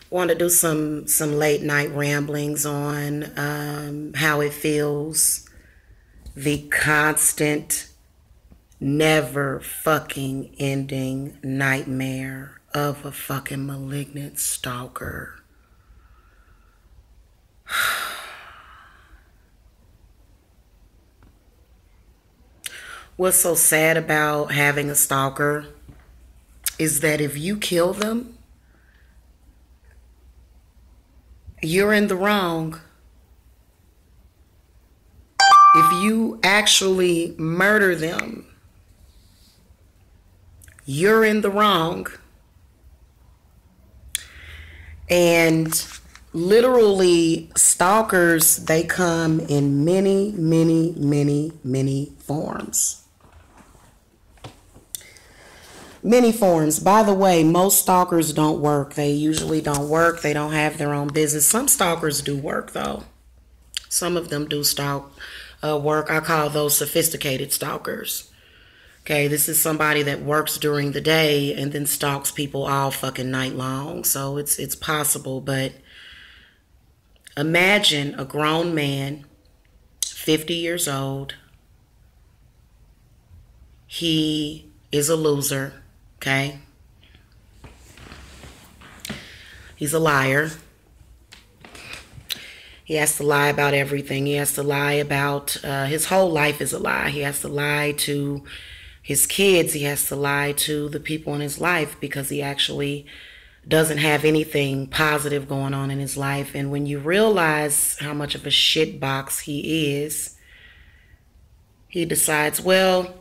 Want to do some late night ramblings on how it feels, the constant, never fucking ending nightmare of a fucking malignant stalker. What's so sad about having a stalker is that if you kill them, you're in the wrong. If you actually murder them, you're in the wrong. And literally, stalkers, they come in many, many, many, many forms. Many forms. By the way, most stalkers don't work. They usually don't work. They don't have their own business. Some stalkers do work, though. Some of them do stalk work. I call those sophisticated stalkers. Okay, this is somebody that works during the day and then stalks people all fucking night long. So it's possible, but imagine a grown man, 50 years old. He is a loser, okay? He's a liar. He has to lie about everything. He has to lie about, his whole life is a lie. He has to lie to his kids. He has to lie to the people in his life because he actually doesn't have anything positive going on in his life. And when you realize how much of a shitbox he is, he decides, well,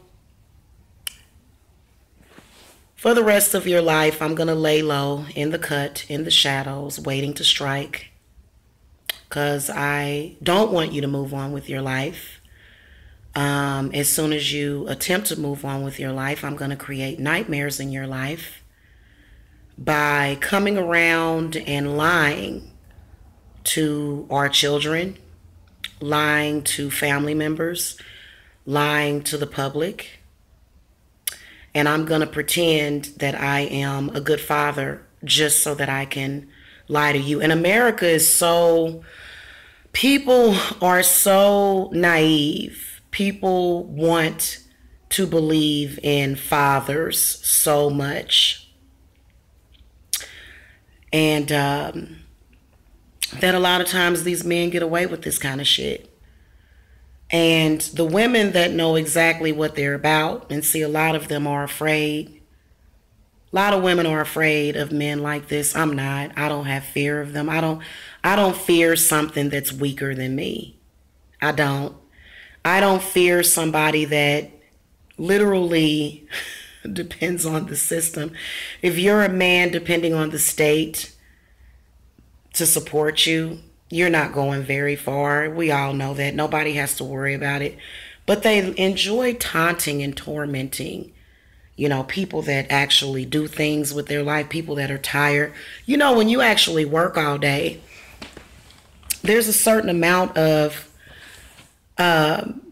for the rest of your life, I'm going to lay low in the cut, in the shadows, waiting to strike. Because I don't want you to move on with your life. As soon as you attempt to move on with your life, I'm going to create nightmares in your life by coming around and lying to our children, lying to family members, lying to the public. And I'm going to pretend that I am a good father just so that I can lie to you. And America is so, people are so naive. People want to believe in fathers so much. And that a lot of times these men get away with this kind of shit. And the women that know exactly what they're about, and see, a lot of them are afraid. A lot of women are afraid of men like this. I'm not. I don't have fear of them. I don't fear something that's weaker than me. I don't. I don't fear somebody that literally depends on the system. If you're a man depending on the state to support you, you're not going very far. We all know that. Nobody has to worry about it. But they enjoy taunting and tormenting, you know, people that actually do things with their life, people that are tired. You know, when you actually work all day, there's a certain amount of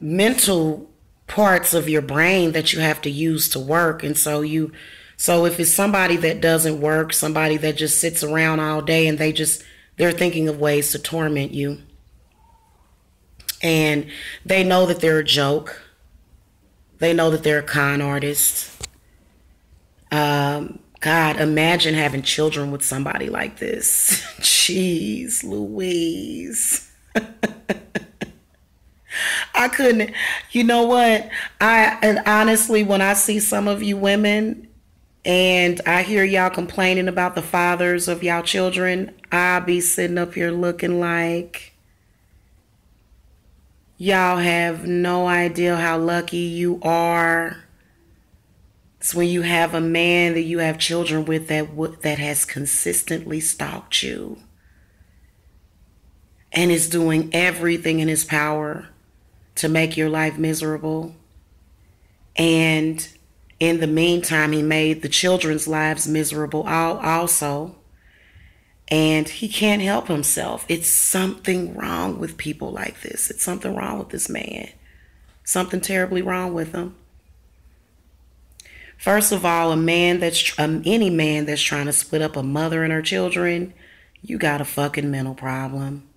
mental parts of your brain that you have to use to work. And so if it's somebody that doesn't work, somebody that just sits around all day and they're thinking of ways to torment you. And they know that they're a joke. They know that they're a con artist. God, imagine having children with somebody like this. Jeez Louise. I couldn't, you know what? And honestly, when I see some of you women and I hear y'all complaining about the fathers of y'all children, I'll be sitting up here looking like y'all have no idea how lucky you are. It's when you have a man that you have children with that has consistently stalked you and is doing everything in his power to make your life miserable. And in the meantime, he made the children's lives miserable also. And he can't help himself. It's something wrong with people like this. It's something wrong with this man. Something terribly wrong with him. First of all, any man that's trying to split up a mother and her children, you got a fucking mental problem.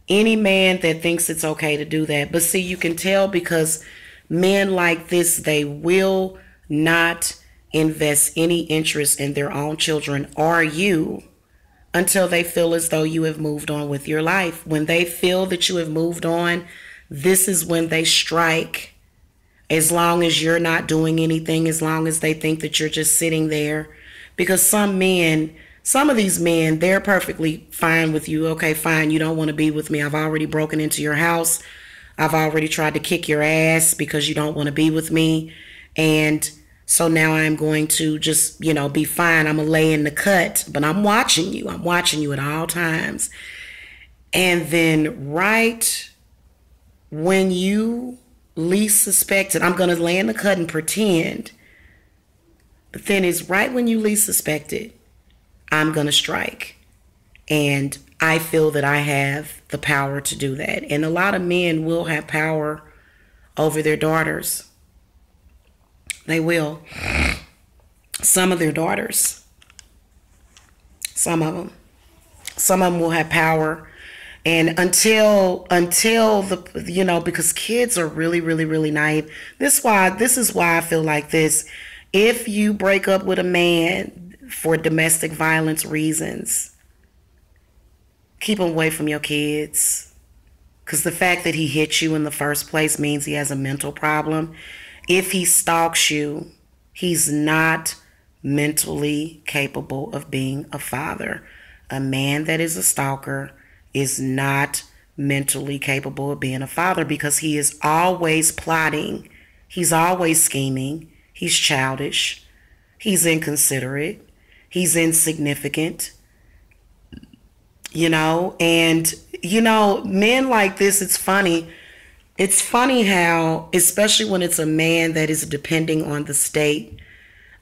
Any man that thinks it's okay to do that. But see, you can tell because men like this, they will not invest any interest in their own children or you until they feel as though you have moved on with your life. When they feel that you have moved on, this is when they strike. As long as you're not doing anything, as long as they think that you're just sitting there. Because some of these men, they're perfectly fine with you. Okay, fine, you don't want to be with me. I've already broken into your house. I've already tried to kick your ass because you don't want to be with me. And so now I'm going to just, be fine. I'm going to lay in the cut, but I'm watching you. I'm watching you at all times. And then right when you least suspect it, I'm going to lay in the cut and pretend. But then it's right when you least suspect it, I'm going to strike. And I feel that I have the power to do that. And a lot of men will have power over their daughters. They will. Some of their daughters. Some of them. Some of them will have power. And until because kids are really, really, really naive. This is why I feel like this. If you break up with a man for domestic violence reasons, keep him away from your kids. Because the fact that he hit you in the first place means he has a mental problem. If he stalks you, he's not mentally capable of being a father. A man that is a stalker is not mentally capable of being a father because he is always plotting. He's always scheming. He's childish. He's inconsiderate. He's insignificant. And men like this, it's funny. It's funny how, especially when it's a man that is depending on the state,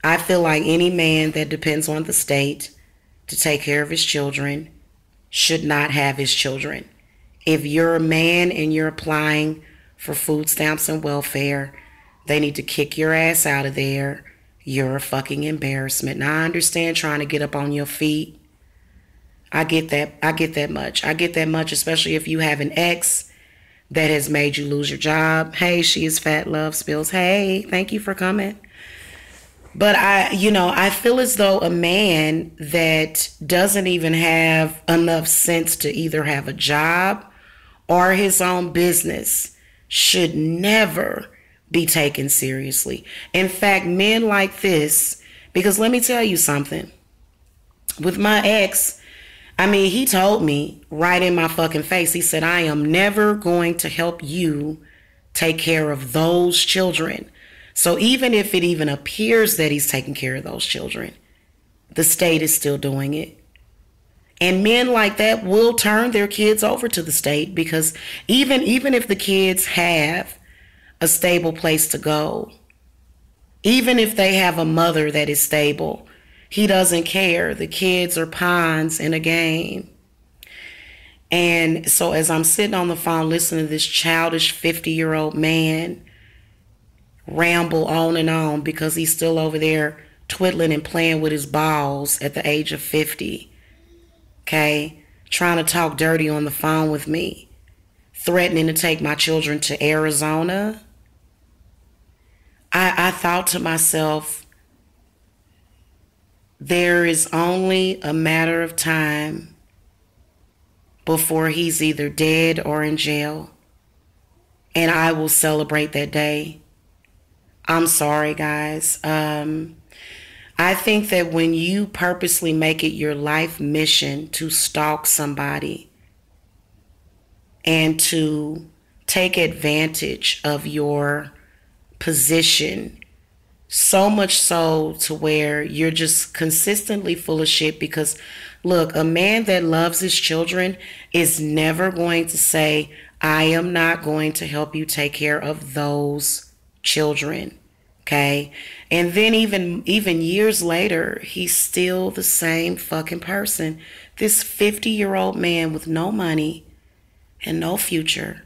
I feel like any man that depends on the state to take care of his children should not have his children. If you're a man and you're applying for food stamps and welfare, they need to kick your ass out of there. You're a fucking embarrassment. Now, I understand trying to get up on your feet. I get that. I get that much, especially if you have an ex that has made you lose your job. Hey, she is fat, love spills. Hey, thank you for coming. But I feel as though a man that doesn't even have enough sense to either have a job or his own business should never be taken seriously. In fact, men like this, because let me tell you something. With my ex, he told me right in my fucking face, he said, I am never going to help you take care of those children. So even if it even appears that he's taking care of those children, the state is still doing it. And men like that will turn their kids over to the state because even if the kids have a stable place to go, even if they have a mother that is stable, he doesn't care. The kids are pawns in a game. And so as I'm sitting on the phone listening to this childish 50-year-old man ramble on and on because he's still over there twiddling and playing with his balls at the age of 50, okay, trying to talk dirty on the phone with me, threatening to take my children to Arizona, I thought to myself, there is only a matter of time before he's either dead or in jail, and I will celebrate that day. I'm sorry, guys. I think that when you purposely make it your life mission to stalk somebody and to take advantage of your position, so much so to where you're just consistently full of shit, because look, a man that loves his children is never going to say, I am not going to help you take care of those children. Okay. And then even years later, he's still the same fucking person. This 50-year-old man with no money and no future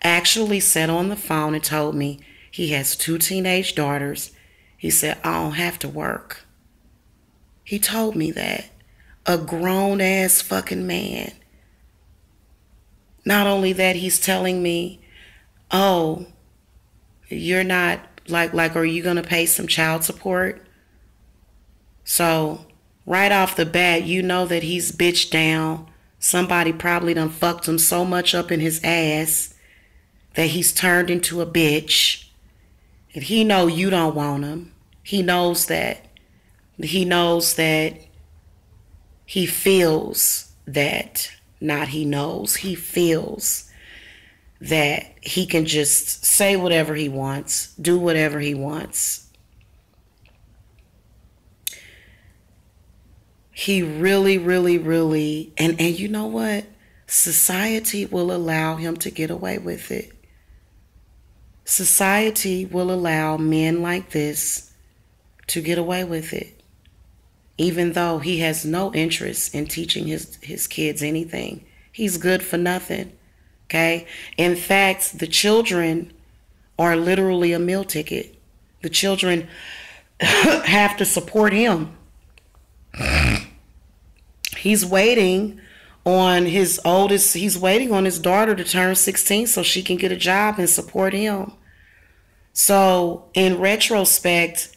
actually sat on the phone and told me he has 2 teenage daughters. He said, I don't have to work. He told me that. A grown ass fucking man. Not only that, he's telling me, oh, you're not like, are you gonna pay some child support? So right off the bat, you know that he's bitched down. Somebody probably done fucked him so much up in his ass that he's turned into a bitch. And he know you don't want him. He knows that. He knows that. He feels that. Not he knows. He feels that he can just say whatever he wants, do whatever he wants. He really, really, really, and you know what? Society will allow him to get away with it. Society will allow men like this to get away with it, even though he has no interest in teaching his kids anything. He's good for nothing, okay? In fact, the children are literally a meal ticket. The children have to support him. He's waiting on his oldest, he's waiting on his daughter to turn 16 so she can get a job and support him. So in retrospect,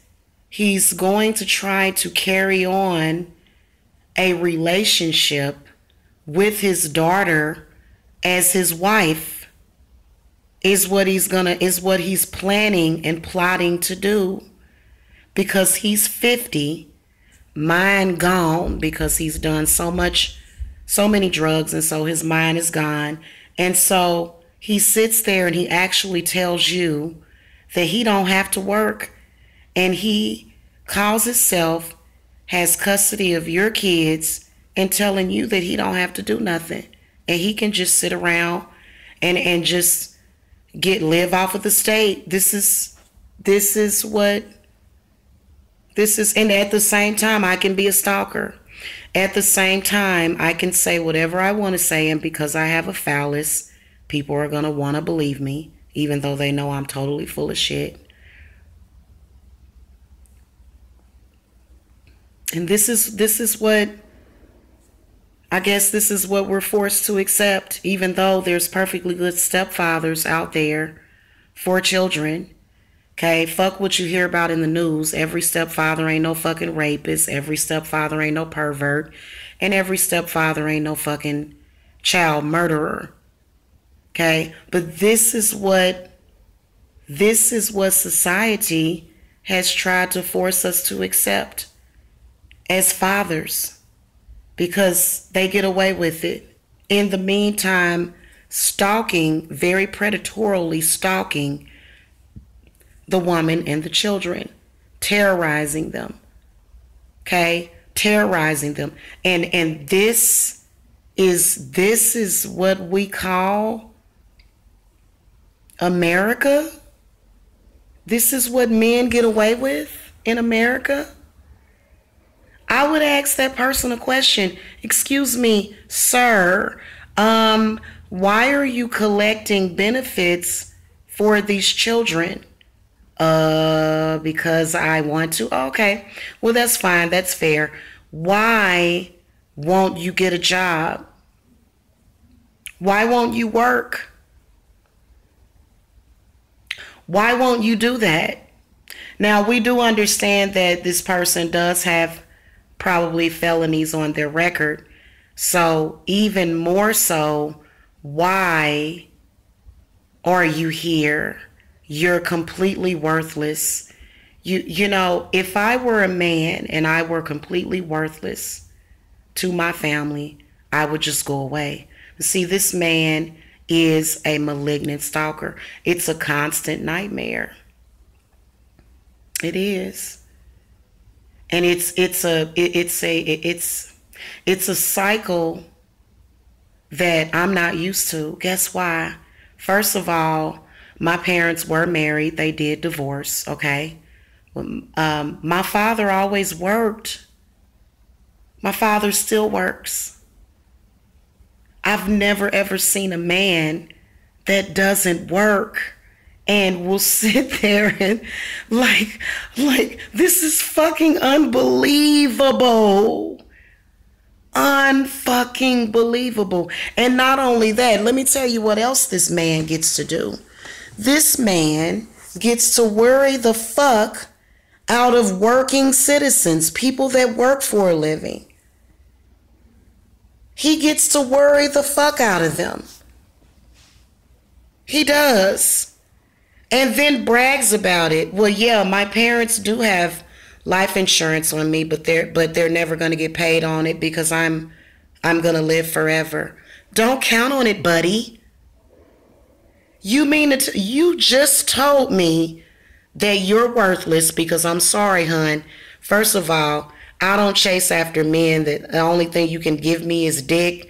he's going to try to carry on a relationship with his daughter as his wife is what he's planning and plotting to do, because he's 50, mind gone, because he's done so many drugs, and so his mind is gone. And so he sits there and he actually tells you that he don't have to work, and he calls himself, has custody of your kids, and telling you that he don't have to do nothing, and he can just sit around and just live off of the state. This is, and at the same time, I can be a stalker. At the same time, I can say whatever I want to say, and because I have a phallus, people are going to want to believe me, even though they know I'm totally full of shit. And this is what, I guess this is what we're forced to accept, even though there's perfectly good stepfathers out there for children. Okay, fuck what you hear about in the news. Every stepfather ain't no fucking rapist. Every stepfather ain't no pervert. And every stepfather ain't no fucking child murderer. Okay, but this is what society has tried to force us to accept as fathers, because they get away with it. In the meantime, stalking, very predatorily stalking the woman and the children, terrorizing them. Okay, terrorizing them. And this is what we call America. This is what men get away with in America. I would ask that person a question. Excuse me, sir, why are you collecting benefits for these children? Because I want to. Okay, well, that's fine. That's fair. Why won't you get a job? Why won't you work? Why won't you do that? Now, we do understand that this person does have probably felonies on their record. So even more so, why are you here? You're completely worthless. You know, if I were a man and I were completely worthless to my family, I would just go away. See, this man is a malignant stalker. It's a constant nightmare. It is. And it's a cycle that I'm not used to. Guess why? First of all, my parents were married. They did divorce, okay? My father always worked. My father still works. I've never ever seen a man that doesn't work and will sit there and like this is fucking unbelievable. unfucking believable. And not only that, let me tell you what else this man gets to do. This man gets to worry the fuck out of working citizens, people that work for a living. He gets to worry the fuck out of them. He does. And then brags about it. Well, yeah, my parents do have life insurance on me, but they're never going to get paid on it because I'm going to live forever. Don't count on it, buddy. You mean it? You just told me that you're worthless because I'm sorry, hun. First of all, I don't chase after men that the only thing you can give me is dick.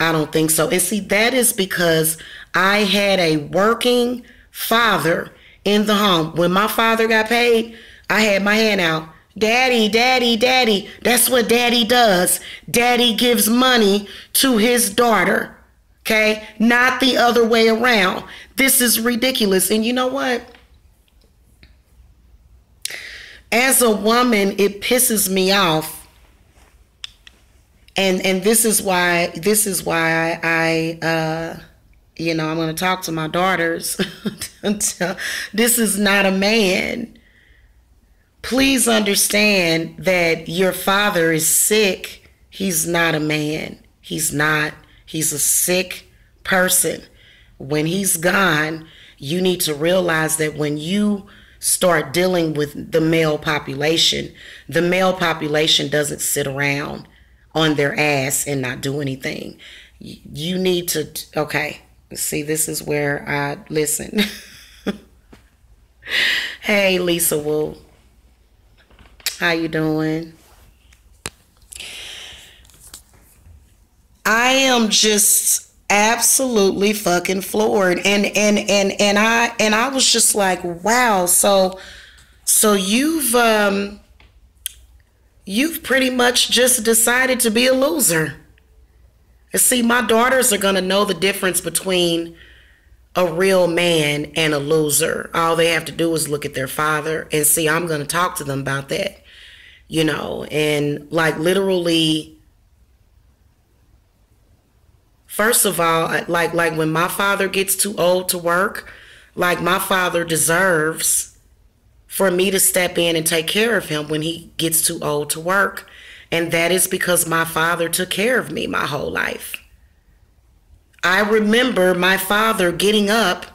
I don't think so. And see, that is because I had a working father in the home. When my father got paid, I had my hand out. Daddy, daddy, daddy. That's what daddy does. Daddy gives money to his daughter. Okay? Not the other way around. This is ridiculous. And you know what? As a woman, it pisses me off. And this is why I you know, I'm going to talk to my daughters. This is not a man. Please understand that your father is sick. He's not a man. He's not. He's a sick person. When he's gone, you need to realize that when you start dealing with the male population doesn't sit around on their ass and not do anything. You need to, okay, see, this is where I listen. Hey, Lisa Wu. How you doing? I am just absolutely fucking floored. And I was just like, wow, so you've pretty much just decided to be a loser. And see, my daughters are gonna know the difference between a real man and a loser. All they have to do is look at their father, and see, I'm gonna talk to them about that. You know, and like literally, first of all, like when my father gets too old to work, like my father deserves for me to step in and take care of him when he gets too old to work. And that is because my father took care of me my whole life. I remember my father getting up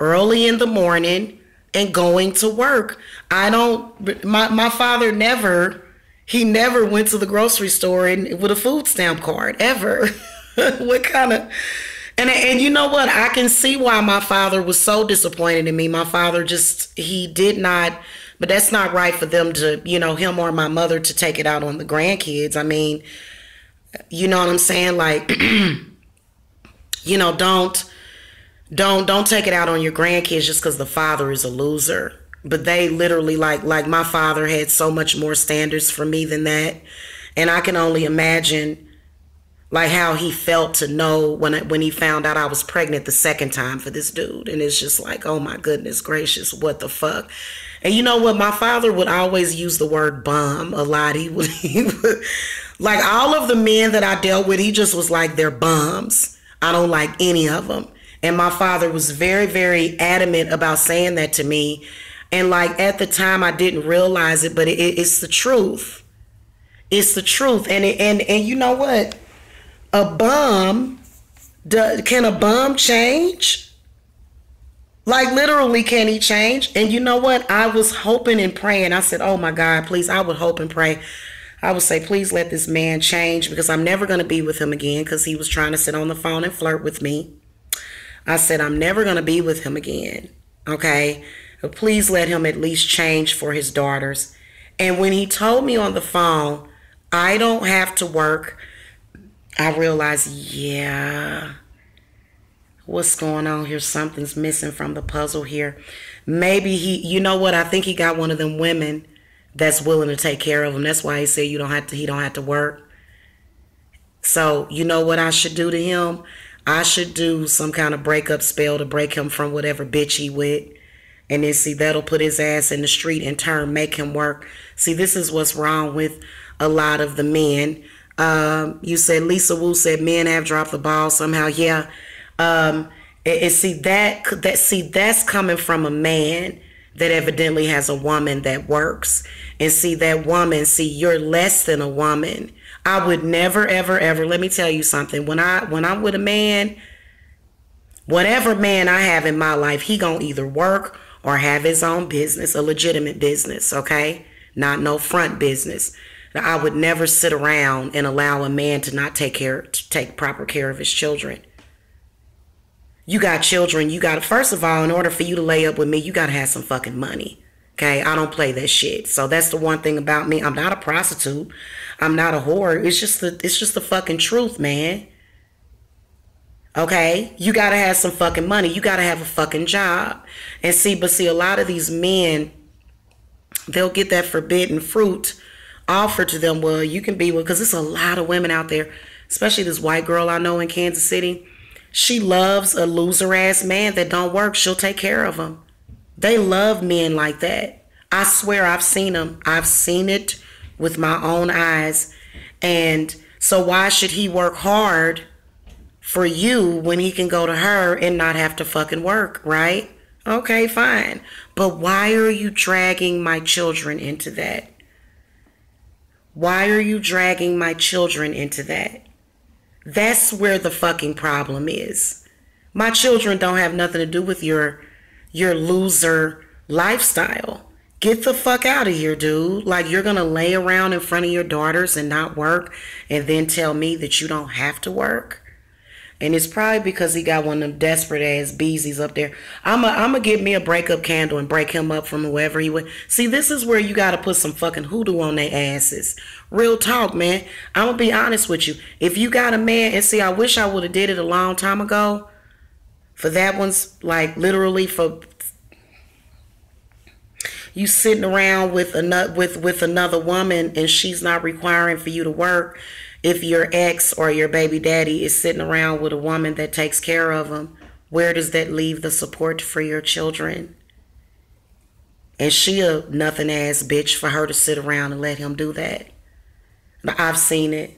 early in the morning and going to work. My father never went to the grocery store with a food stamp card, ever. What kind of, and you know what? I can see why my father was so disappointed in me. My father he did not, but that's not right for them to, you know, him or my mother to take it out on the grandkids. I mean, you know what I'm saying? Like, you know, don't take it out on your grandkids just because the father is a loser. But they literally, like my father had so much more standards for me than that. And I can only imagine like how he felt to know when he found out I was pregnant the second time for this dude. And it's just like, oh my goodness gracious, what the fuck? And you know what? My father would always use the word bum a lot. He would like all of the men that I dealt with, he just was like, they're bums. I don't like any of them. And my father was very, very adamant about saying that to me. And like at the time I didn't realize it, but it's the truth. It's the truth. And you know what? A bum, can a bum change? Like literally, can he change? And you know what? I was hoping and praying. I said, oh my God, please. I would hope and pray. I would say, please let this man change, because I'm never going to be with him again, because he was trying to sit on the phone and flirt with me. I said, I'm never going to be with him again. Okay. But please let him at least change for his daughters. And when he told me on the phone, I don't have to work, I realized, yeah, what's going on here? Something's missing from the puzzle here. Maybe you know what? I think he got one of them women that's willing to take care of him. That's why he said he don't have to work. So you know what I should do to him? I should do some kind of breakup spell to break him from whatever bitch he with. And then see, that'll put his ass in the street, in turn make him work. See, this is what's wrong with a lot of the men. You said Lisa Wu said men have dropped the ball somehow. Yeah. And see that's coming from a man that evidently has a woman that works. And see that woman, you're less than a woman. I would never, ever, ever, let me tell you something. When I'm with a man, whatever man I have in my life, he gonna either work or have his own business, a legitimate business, okay? Not no front business. I would never sit around and allow a man to not take proper care of his children. You got children, first of all, in order for you to lay up with me, you gotta have some fucking money. Okay, I don't play that shit. So that's the one thing about me. I'm not a prostitute. I'm not a whore. It's just the fucking truth, man. Okay, you gotta have some fucking money. You gotta have a fucking job. And see, a lot of these men, they'll get that forbidden fruit offered to them. Well, you can be with, because there's a lot of women out there, especially this white girl I know in Kansas City. She loves a loser ass man that don't work. She'll take care of him. They love men like that. I swear I've seen them. I've seen it with my own eyes. And so why should he work hard for you when he can go to her and not have to fucking work, right? Okay, fine. But why are you dragging my children into that? Why are you dragging my children into that? That's where the fucking problem is. My children don't have nothing to do with your loser lifestyle. Get the fuck out of here, dude. Like, you're gonna lay around in front of your daughters and not work and then tell me that you don't have to work? And it's probably because he got one of them desperate ass beezies up there. I'm gonna get me a breakup candle and break him up from whoever he would. See, this is where you gotta put some fucking hoodoo on their asses. Real talk, man. I'm gonna be honest with you. If you got a man, and see, I wish I would have did it a long time ago. For that one's like literally for you sitting around with another woman and she's not requiring for you to work. If your ex or your baby daddy is sitting around with a woman that takes care of him, where does that leave the support for your children? And she a nothing ass bitch for her to sit around and let him do that. I've seen it.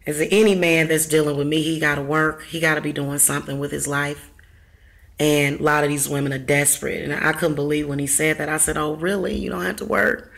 As any man that's dealing with me, he got to work. He got to be doing something with his life. And a lot of these women are desperate. And I couldn't believe when he said that. I said, oh, really? You don't have to work?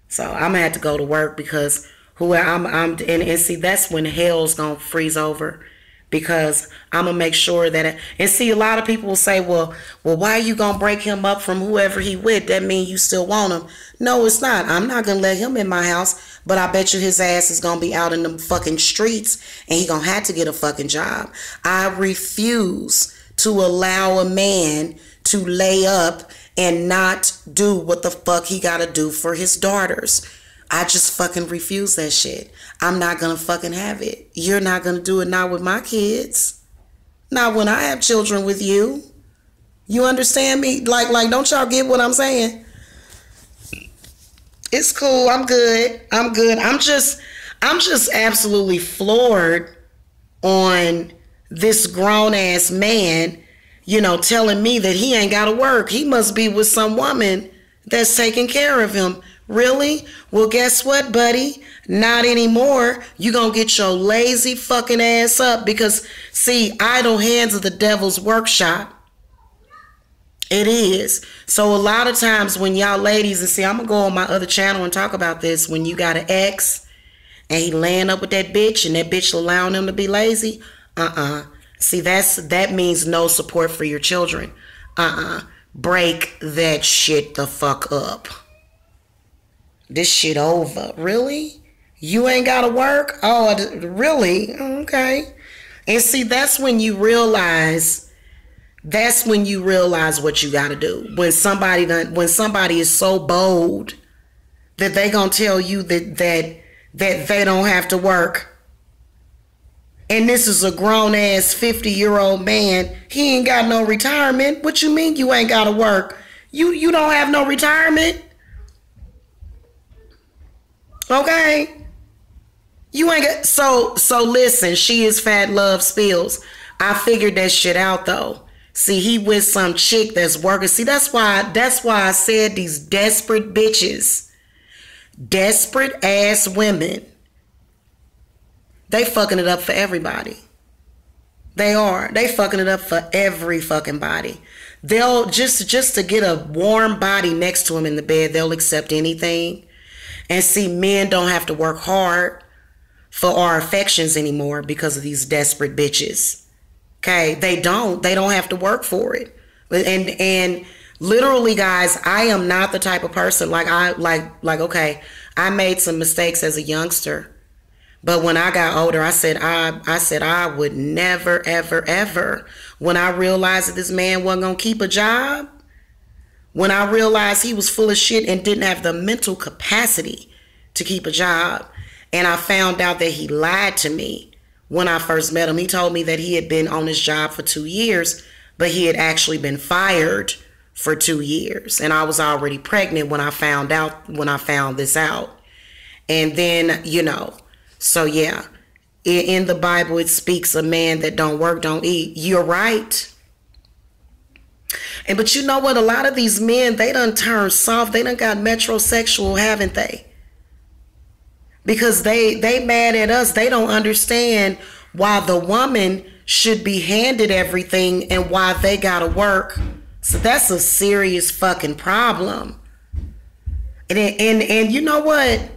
So I'm going to have to go to work because and see, that's when hell's going to freeze over. Because I'm going to make sure that, and see, a lot of people will say, well, why are you going to break him up from whoever he with? That means you still want him. No, it's not. I'm not going to let him in my house, but I bet you his ass is going to be out in the fucking streets and he going to have to get a fucking job. I refuse to allow a man to lay up and not do what the fuck he got to do for his daughters. I just fucking refuse that shit. I'm not gonna fucking have it. You're not gonna do it, not with my kids. Not when I have children with you. You understand me? Like, don't y'all get what I'm saying? It's cool. I'm good. I'm just absolutely floored on this grown ass man, telling me that he ain't gotta work. He must be with some woman that's taking care of him. Really? Well, guess what, buddy? Not anymore. You gonna get your lazy fucking ass up because, see, idle hands are the devil's workshop. It is. So a lot of times when y'all ladies, and see, I'm gonna go on my other channel and talk about this, when you got an ex and he laying up with that bitch and that bitch allowing him to be lazy, see, that means no support for your children. Break that shit the fuck up. This shit over. Really? You ain't gotta work? Oh, really? Okay. And see, that's when you realize what you gotta do. When somebody is so bold that they gonna tell you that they don't have to work. And this is a grown ass 50-year-old man. He ain't got no retirement. What you mean you ain't gotta work? You don't have no retirement? Okay, you ain't got so listen, she is fat, love spills. I figured that shit out though. See, he with some chick that's working. See, that's why I said these desperate bitches, desperate ass women They fucking it up for everybody. They are. They fucking it up for every fucking body. They'll just to get a warm body next to them in the bed, they'll accept anything. And see, men don't have to work hard for our affections anymore because of these desperate bitches. Okay, they don't have to work for it. And literally, guys, I am not the type of person like okay, I made some mistakes as a youngster. But when I got older, I said I would never, ever, ever. When I realized that this man wasn't going to keep a job, when I realized he was full of shit and didn't have the mental capacity to keep a job, and I found out that he lied to me when I first met him. He told me that he had been on his job for 2 years, but he had actually been fired for 2 years. And I was already pregnant when I found this out. And then, you know, so yeah, in the Bible, it speaks a man that don't work, don't eat. You're right. But you know what? A lot of these men, they done turned soft. They done got metrosexual, haven't they? Because they mad at us. They don't understand why the woman should be handed everything and why they gotta work. So that's a serious fucking problem. And you know what?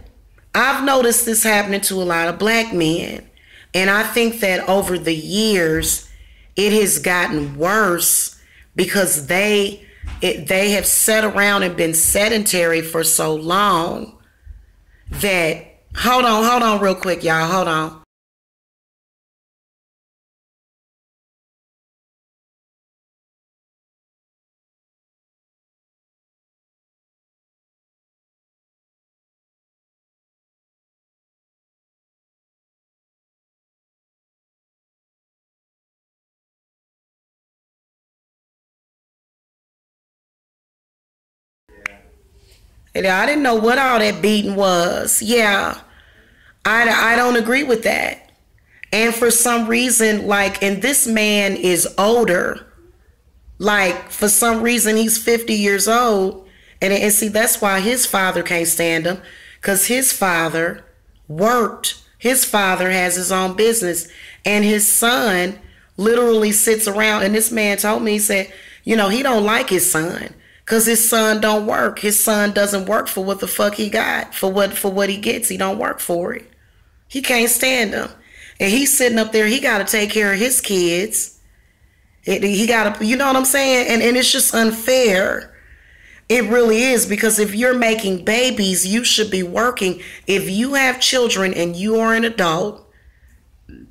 I've noticed this happening to a lot of black men. And I think that over the years, it has gotten worse because they have sat around and been sedentary for so long that, hold on real quick, y'all, hold on. I didn't know what all that beating was. Yeah, I don't agree with that. And for some reason, like, and this man is older. Like, for some reason, he's 50 years old. And see, that's why his father can't stand him. Because his father worked. His father has his own business. And his son literally sits around. And this man told me, he said, you know, he don't like his son. Because his son don't work. His son doesn't work for what the fuck he got. For what he gets, he don't work for it. He can't stand him. And he's sitting up there, he got to take care of his kids. He got to, you know what I'm saying? And it's just unfair. It really is, because if you're making babies, you should be working. If you have children and you are an adult,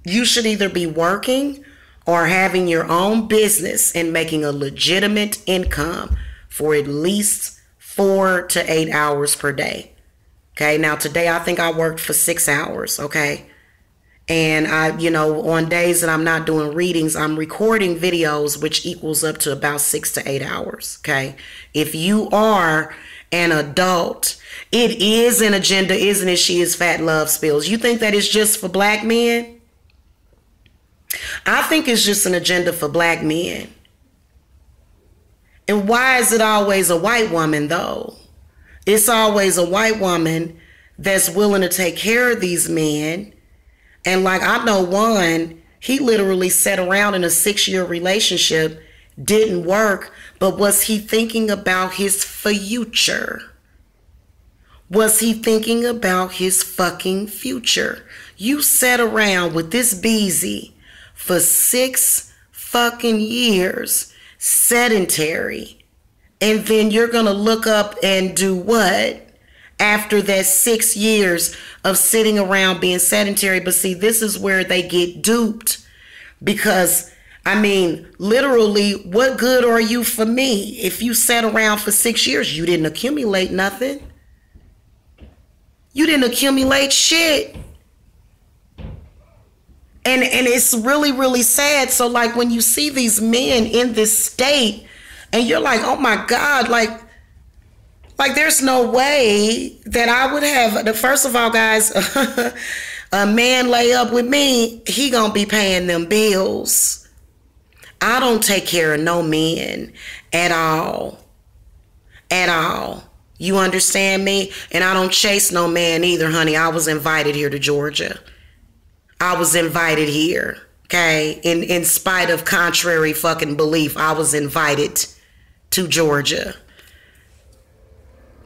you should either be working or having your own business and making a legitimate income for at least 4 to 8 hours per day. Okay, now today I think I worked for 6 hours, okay? And I, you know, on days that I'm not doing readings, I'm recording videos, which equals up to about 6 to 8 hours, okay? If you are an adult, it is an agenda, isn't it? She is fat, love spills. You think that it's just for black men? I think it's just an agenda for black men. And why is it always a white woman, though? It's always a white woman that's willing to take care of these men. And like, I know one, he literally sat around in a 6-year relationship, didn't work, but was he thinking about his future? Was he thinking about his fucking future? You sat around with this beezy for 6 fucking years, sedentary, and then you're gonna look up and do what after that 6 years of sitting around being sedentary? But see, this is where they get duped, because I mean, literally, what good are you for me if you sat around for 6 years? You didn't accumulate nothing. You didn't accumulate shit. And it's really, really sad. So like, when you see these men in this state and you're like, oh my God, like there's no way that I would have, first of all, guys, a man lay up with me, he gonna be paying them bills. I don't take care of no men at all. At all. You understand me? And I don't chase no man either, honey. I was invited here to Georgia. I was invited here. Okay, in spite of contrary fucking belief, I was invited to Georgia.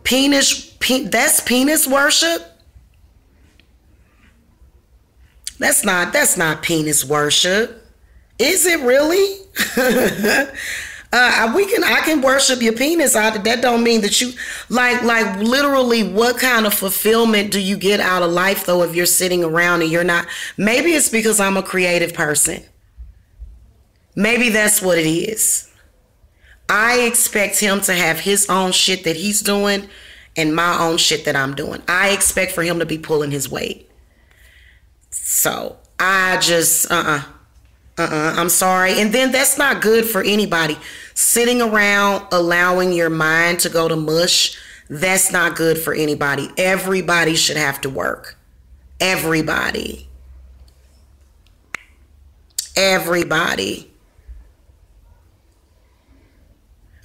That's penis worship? That's not penis worship. Is it really? I can worship your penis. That don't mean that you like literally. What kind of fulfillment do you get out of life though if you're sitting around and you're not? Maybe it's because I'm a creative person. Maybe that's what it is. I expect him to have his own shit that he's doing and my own shit that I'm doing. I expect for him to be pulling his weight. So I just I'm sorry. And then that's not good for anybody. Sitting around allowing your mind to go to mush, that's not good for anybody. Everybody should have to work. Everybody.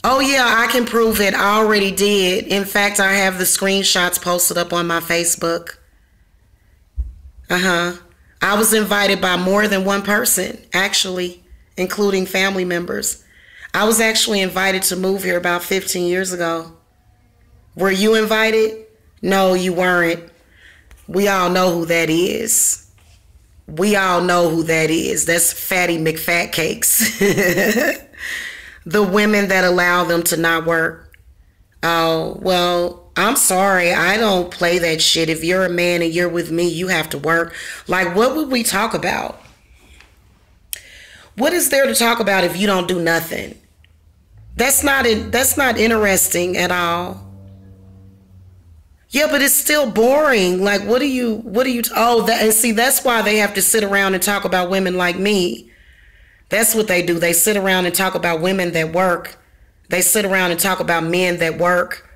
Oh yeah, I can prove it. I already did. In fact, I have the screenshots posted up on my Facebook. I was invited by more than one person, actually, including family members. I was actually invited to move here about 15 years ago. Were you invited? No, you weren't. We all know who that is. That's Fatty McFatcakes. The women that allow them to not work. Oh, well, I'm sorry. I don't play that shit. If you're a man and you're with me, you have to work. Like, what would we talk about? What is there to talk about if you don't do nothing? That's not interesting at all. Yeah, but it's still boring. Like, that's why they have to sit around and talk about women like me. That's what they do. They sit around and talk about women that work. They sit around and talk about men that work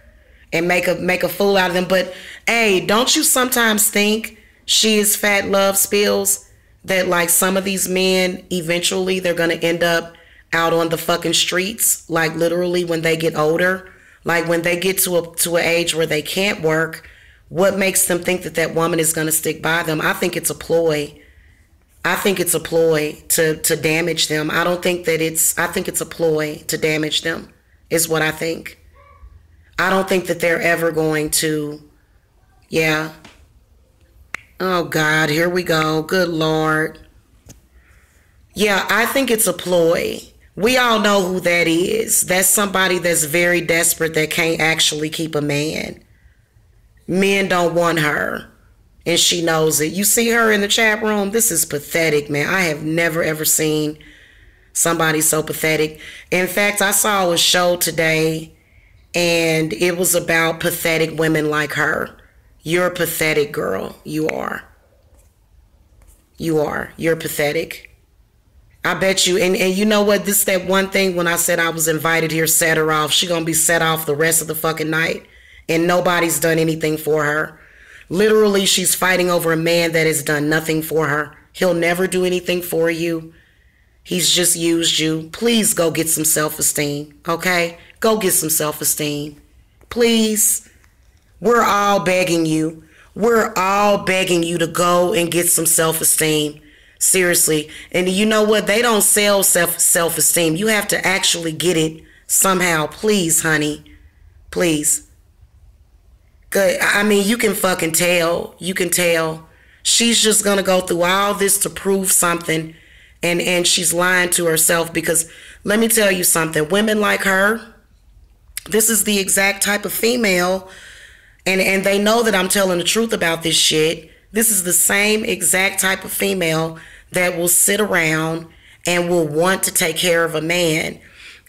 and make a fool out of them. But hey, don't you sometimes think, She Is Fat Love Spills, that like some of these men eventually they're gonna end up out on the fucking streets, like literally when they get older, like when they get to an age where they can't work? What makes them think that that woman is gonna stick by them? I think it's a ploy. I think it's a ploy to damage them. I think it's a ploy to damage them, is what I think. I don't think that they're ever going to, yeah. Oh God, here we go. Good Lord. Yeah, I think it's a ploy. We all know who that is. That's somebody that's very desperate that can't actually keep a man. Men don't want her. And she knows it. You see her in the chat room? This is pathetic, man. I have never, ever seen somebody so pathetic. In fact, I saw a show today, and it was about pathetic women like her. You're a pathetic girl. You are. You're pathetic. I bet you. And you know what? This is that one thing when I said I was invited here, set her off. She's going to be set off the rest of the fucking night. And nobody's done anything for her. Literally, she's fighting over a man that has done nothing for her. He'll never do anything for you. He's just used you. Please go get some self-esteem, okay? Go get some self-esteem. Please. We're all begging you. We're all begging you to go and get some self-esteem. Seriously. And you know what? They don't sell self-esteem. You have to actually get it somehow. Please, honey. Please. Good. I mean, you can fucking tell. You can tell. She's just going to go through all this to prove something. And she's lying to herself, because let me tell you something. Women like her, this is the exact type of female. And they know that I'm telling the truth about this shit. This is the same exact type of female that will sit around and will want to take care of a man.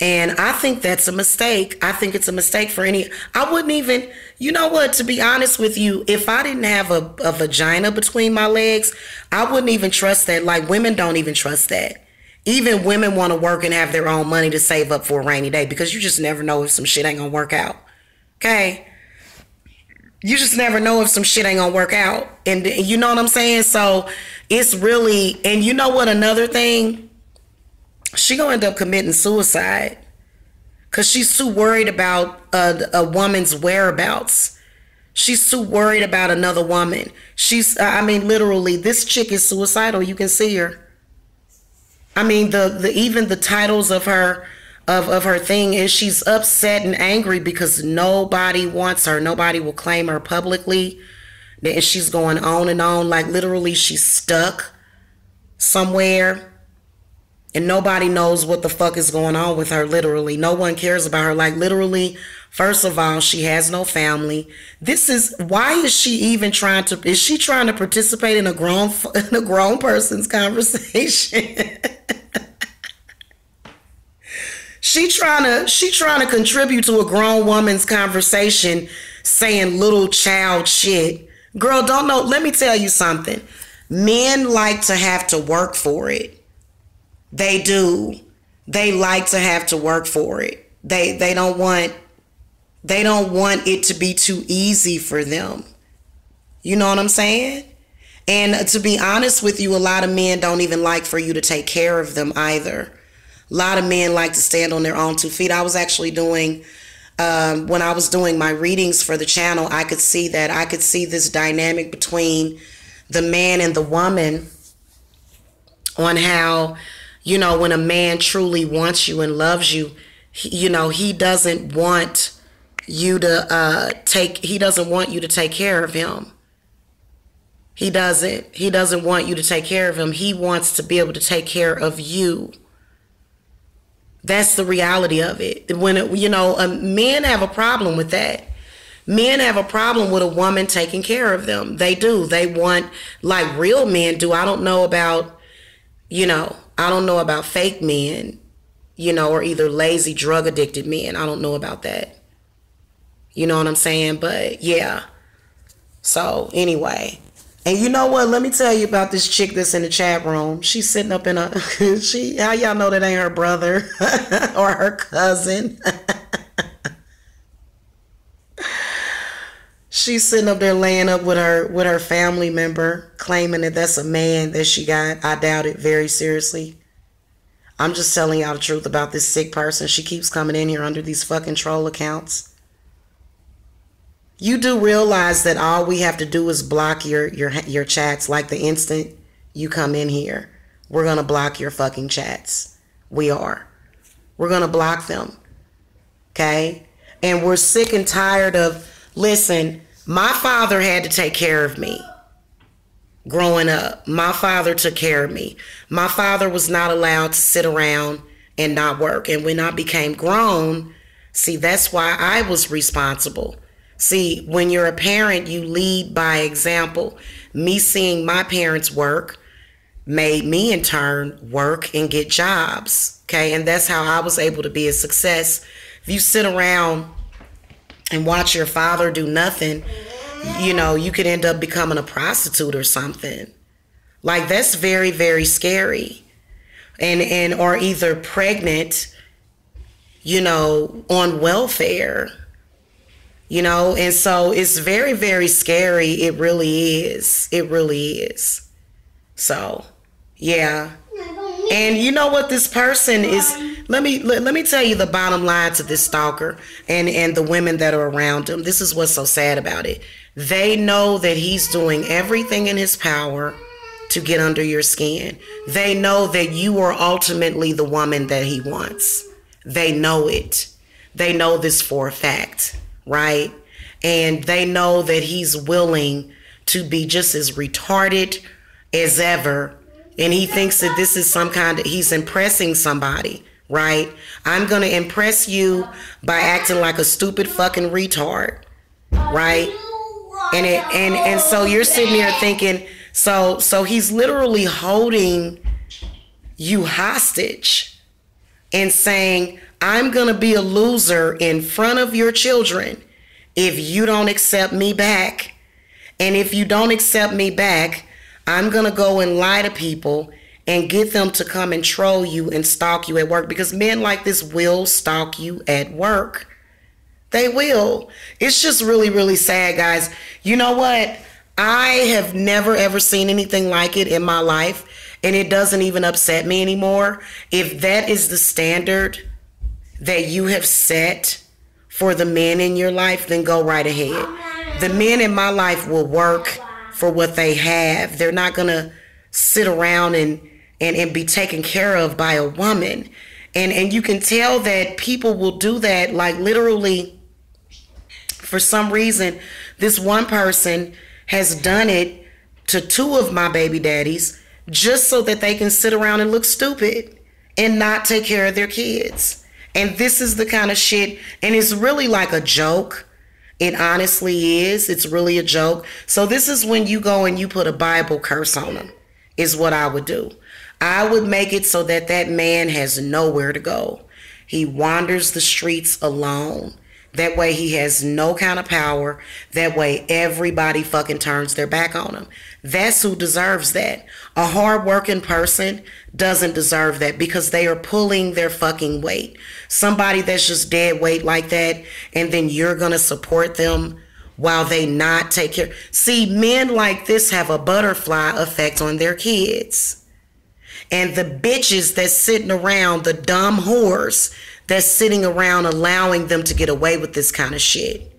And I think that's a mistake. I think it's a mistake for I wouldn't even, you know what, to be honest with you, if I didn't have a vagina between my legs, I wouldn't even trust that. Like, women don't even trust that. Even women want to work and have their own money to save up for a rainy day, because you just never know if some shit ain't gonna work out. Okay? You just never know if some shit ain't gonna work out. And you know what I'm saying? So it's really, and you know what, another thing? She gonna end up committing suicide because she's too worried about a woman's whereabouts. She's too worried about another woman. I mean, literally, this chick is suicidal. You can see her. I mean, the even the titles of her thing is she's upset and angry because nobody wants her. Nobody will claim her publicly. And she's going on and on. Like, literally, she's stuck somewhere. And nobody knows what the fuck is going on with her, literally. No one cares about her. Like, literally, first of all, she has no family. Why is she even is she trying to participate in a grown person's conversation? She trying to contribute to a grown woman's conversation saying little child shit. Girl, don't know. Let me tell you something. Men like to have to work for it. They do. They like to have to work for it. They don't want it to be too easy for them. You know what I'm saying? And to be honest with you, a lot of men don't even like for you to take care of them either. A lot of men like to stand on their own 2 feet. I was actually doing, when I was doing my readings for the channel, I could see this dynamic between the man and the woman on how, you know, when a man truly wants you and loves you, he doesn't want you to take care of him. He doesn't want you to take care of him. He wants to be able to take care of you. That's the reality of it. Men have a problem with that. Men have a problem with a woman taking care of them. They do. They want, like real men do. I don't know about fake men, or either lazy, drug addicted men. I don't know about that. You know what I'm saying? But yeah. So anyway. And you know what? Let me tell you about this chick that's in the chat room. She's sitting up in how y'all know that ain't her brother or her cousin? She's sitting up there laying up with her family member, claiming that that's a man that she got. I doubt it very seriously. I'm just telling y'all the truth about this sick person. She keeps coming in here under these fucking troll accounts. You do realize that all we have to do is block your chats. Like the instant you come in here, we're going to block your fucking chats. We're going to block them. Okay? And we're sick and tired of, listen, my father had to take care of me. Growing up, my father took care of me. My father was not allowed to sit around and not work. And when I became grown, see, that's why I was responsible. See, when you're a parent, you lead by example. Me seeing my parents work made me in turn work and get jobs. Okay, and that's how I was able to be a success. If you sit around and watch your father do nothing, you could end up becoming a prostitute or something. Like, that's very, very scary. And or either pregnant, on welfare. And so it's very, very scary. It really is. It really is. So, yeah. And you know what this person is, let me tell you the bottom line to this stalker and the women that are around him. This is what's so sad about it. They know that he's doing everything in his power to get under your skin. They know that you are ultimately the woman that he wants. They know it. They know this for a fact. Right? And they know that he's willing to be just as retarded as ever. And he thinks that this is he's impressing somebody, right? I'm going to impress you by acting like a stupid fucking retard, right? And so you're sitting there thinking, so he's literally holding you hostage and saying, I'm going to be a loser in front of your children if you don't accept me back. And if you don't accept me back, I'm going to go and lie to people and get them to come and troll you and stalk you at work. Because men like this will stalk you at work. They will. It's just really, really sad, guys. You know what? I have never, ever seen anything like it in my life. And it doesn't even upset me anymore. If that is the standard that you have set for the men in your life, then go right ahead. The men in my life will work for what they have. They're not going to sit around and be taken care of by a woman. And you can tell that people will do that, like literally, for some reason, this one person has done it to 2 of my baby daddies just so that they can sit around and look stupid and not take care of their kids. And this is the kind of shit, and it's really like a joke. It honestly is. It's really a joke. So this is when you go and you put a Bible curse on them, is what I would do. I would make it so that that man has nowhere to go. He wanders the streets alone. That way he has no kind of power. That way everybody fucking turns their back on him. That's who deserves that. A hardworking person doesn't deserve that because they are pulling their fucking weight. Somebody that's just dead weight like that, and then you're going to support them while they not take care. See, men like this have a butterfly effect on their kids. And the bitches that's sitting around, the dumb whores that's sitting around allowing them to get away with this kind of shit.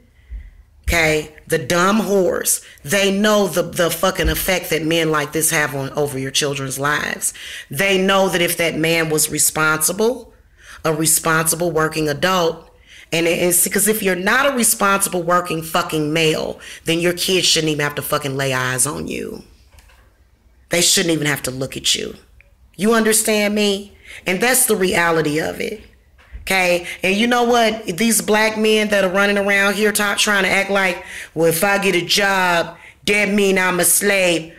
Okay? The dumb whores, they know the fucking effect that men like this have on over your children's lives. They know that if that man was responsible, a responsible working adult, and it's because if you're not a responsible working fucking male, then your kids shouldn't even have to fucking lay eyes on you. They shouldn't even have to look at you. You understand me? And that's the reality of it. Okay? And you know what? These black men that are running around here trying to act like, well, if I get a job, that mean I'm a slave.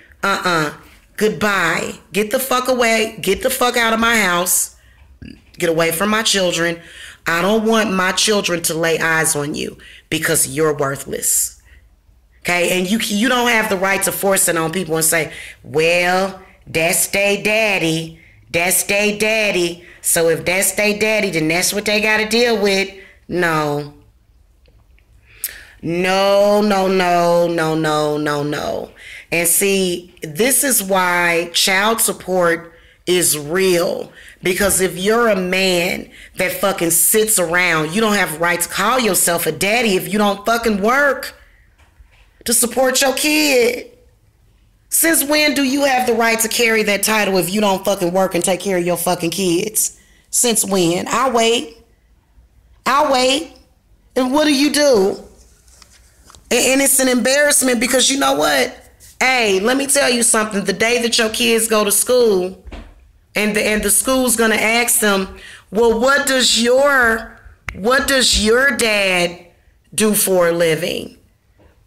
Goodbye. Get the fuck away. Get the fuck out of my house. Get away from my children. I don't want my children to lay eyes on you because you're worthless. Okay? And you don't have the right to force it on people and say, well, that's they daddy. That's they daddy. So if that's they daddy, then that's what they got to deal with. No. No, no, no, no, no, no, no. And see, this is why child support is real. Because if you're a man that fucking sits around, you don't have right to call yourself a daddy if you don't fucking work to support your kid. Since when do you have the right to carry that title if you don't fucking work and take care of your fucking kids? Since when? I'll wait. And what do? And it's an embarrassment because you know what? Hey, let me tell you something. The day that your kids go to school and the school's gonna ask them, well, what does your dad do for a living?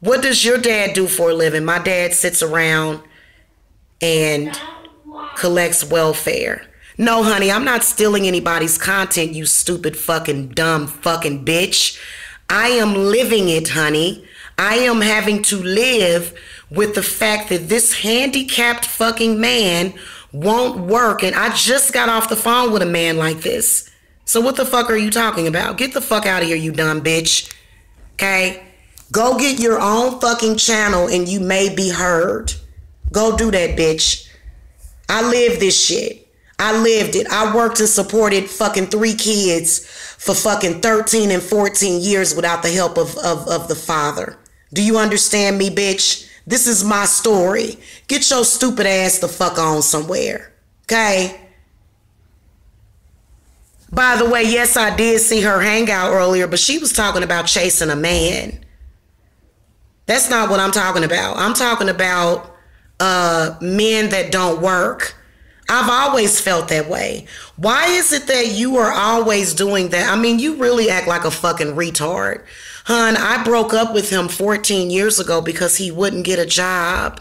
What does your dad do for a living? My dad sits around and collects welfare. No, honey, I'm not stealing anybody's content, you stupid fucking dumb fucking bitch. I am living it, honey. I am having to live with the fact that this handicapped fucking man won't work. And I just got off the phone with a man like this. So what the fuck are you talking about? Get the fuck out of here, you dumb bitch. Okay? Go get your own fucking channel and you may be heard. Go do that, bitch. I lived this shit. I lived it. I worked and supported fucking 3 kids for fucking 13 and 14 years without the help of the father. Do you understand me, bitch? This is my story. Get your stupid ass the fuck on somewhere. Okay? By the way, yes, I did see her hangout earlier, but she was talking about chasing a man. That's not what I'm talking about. I'm talking about men that don't work. I've always felt that way. Why is it that you are always doing that? I mean, you really act like a fucking retard. Hun, I broke up with him 14 years ago because he wouldn't get a job.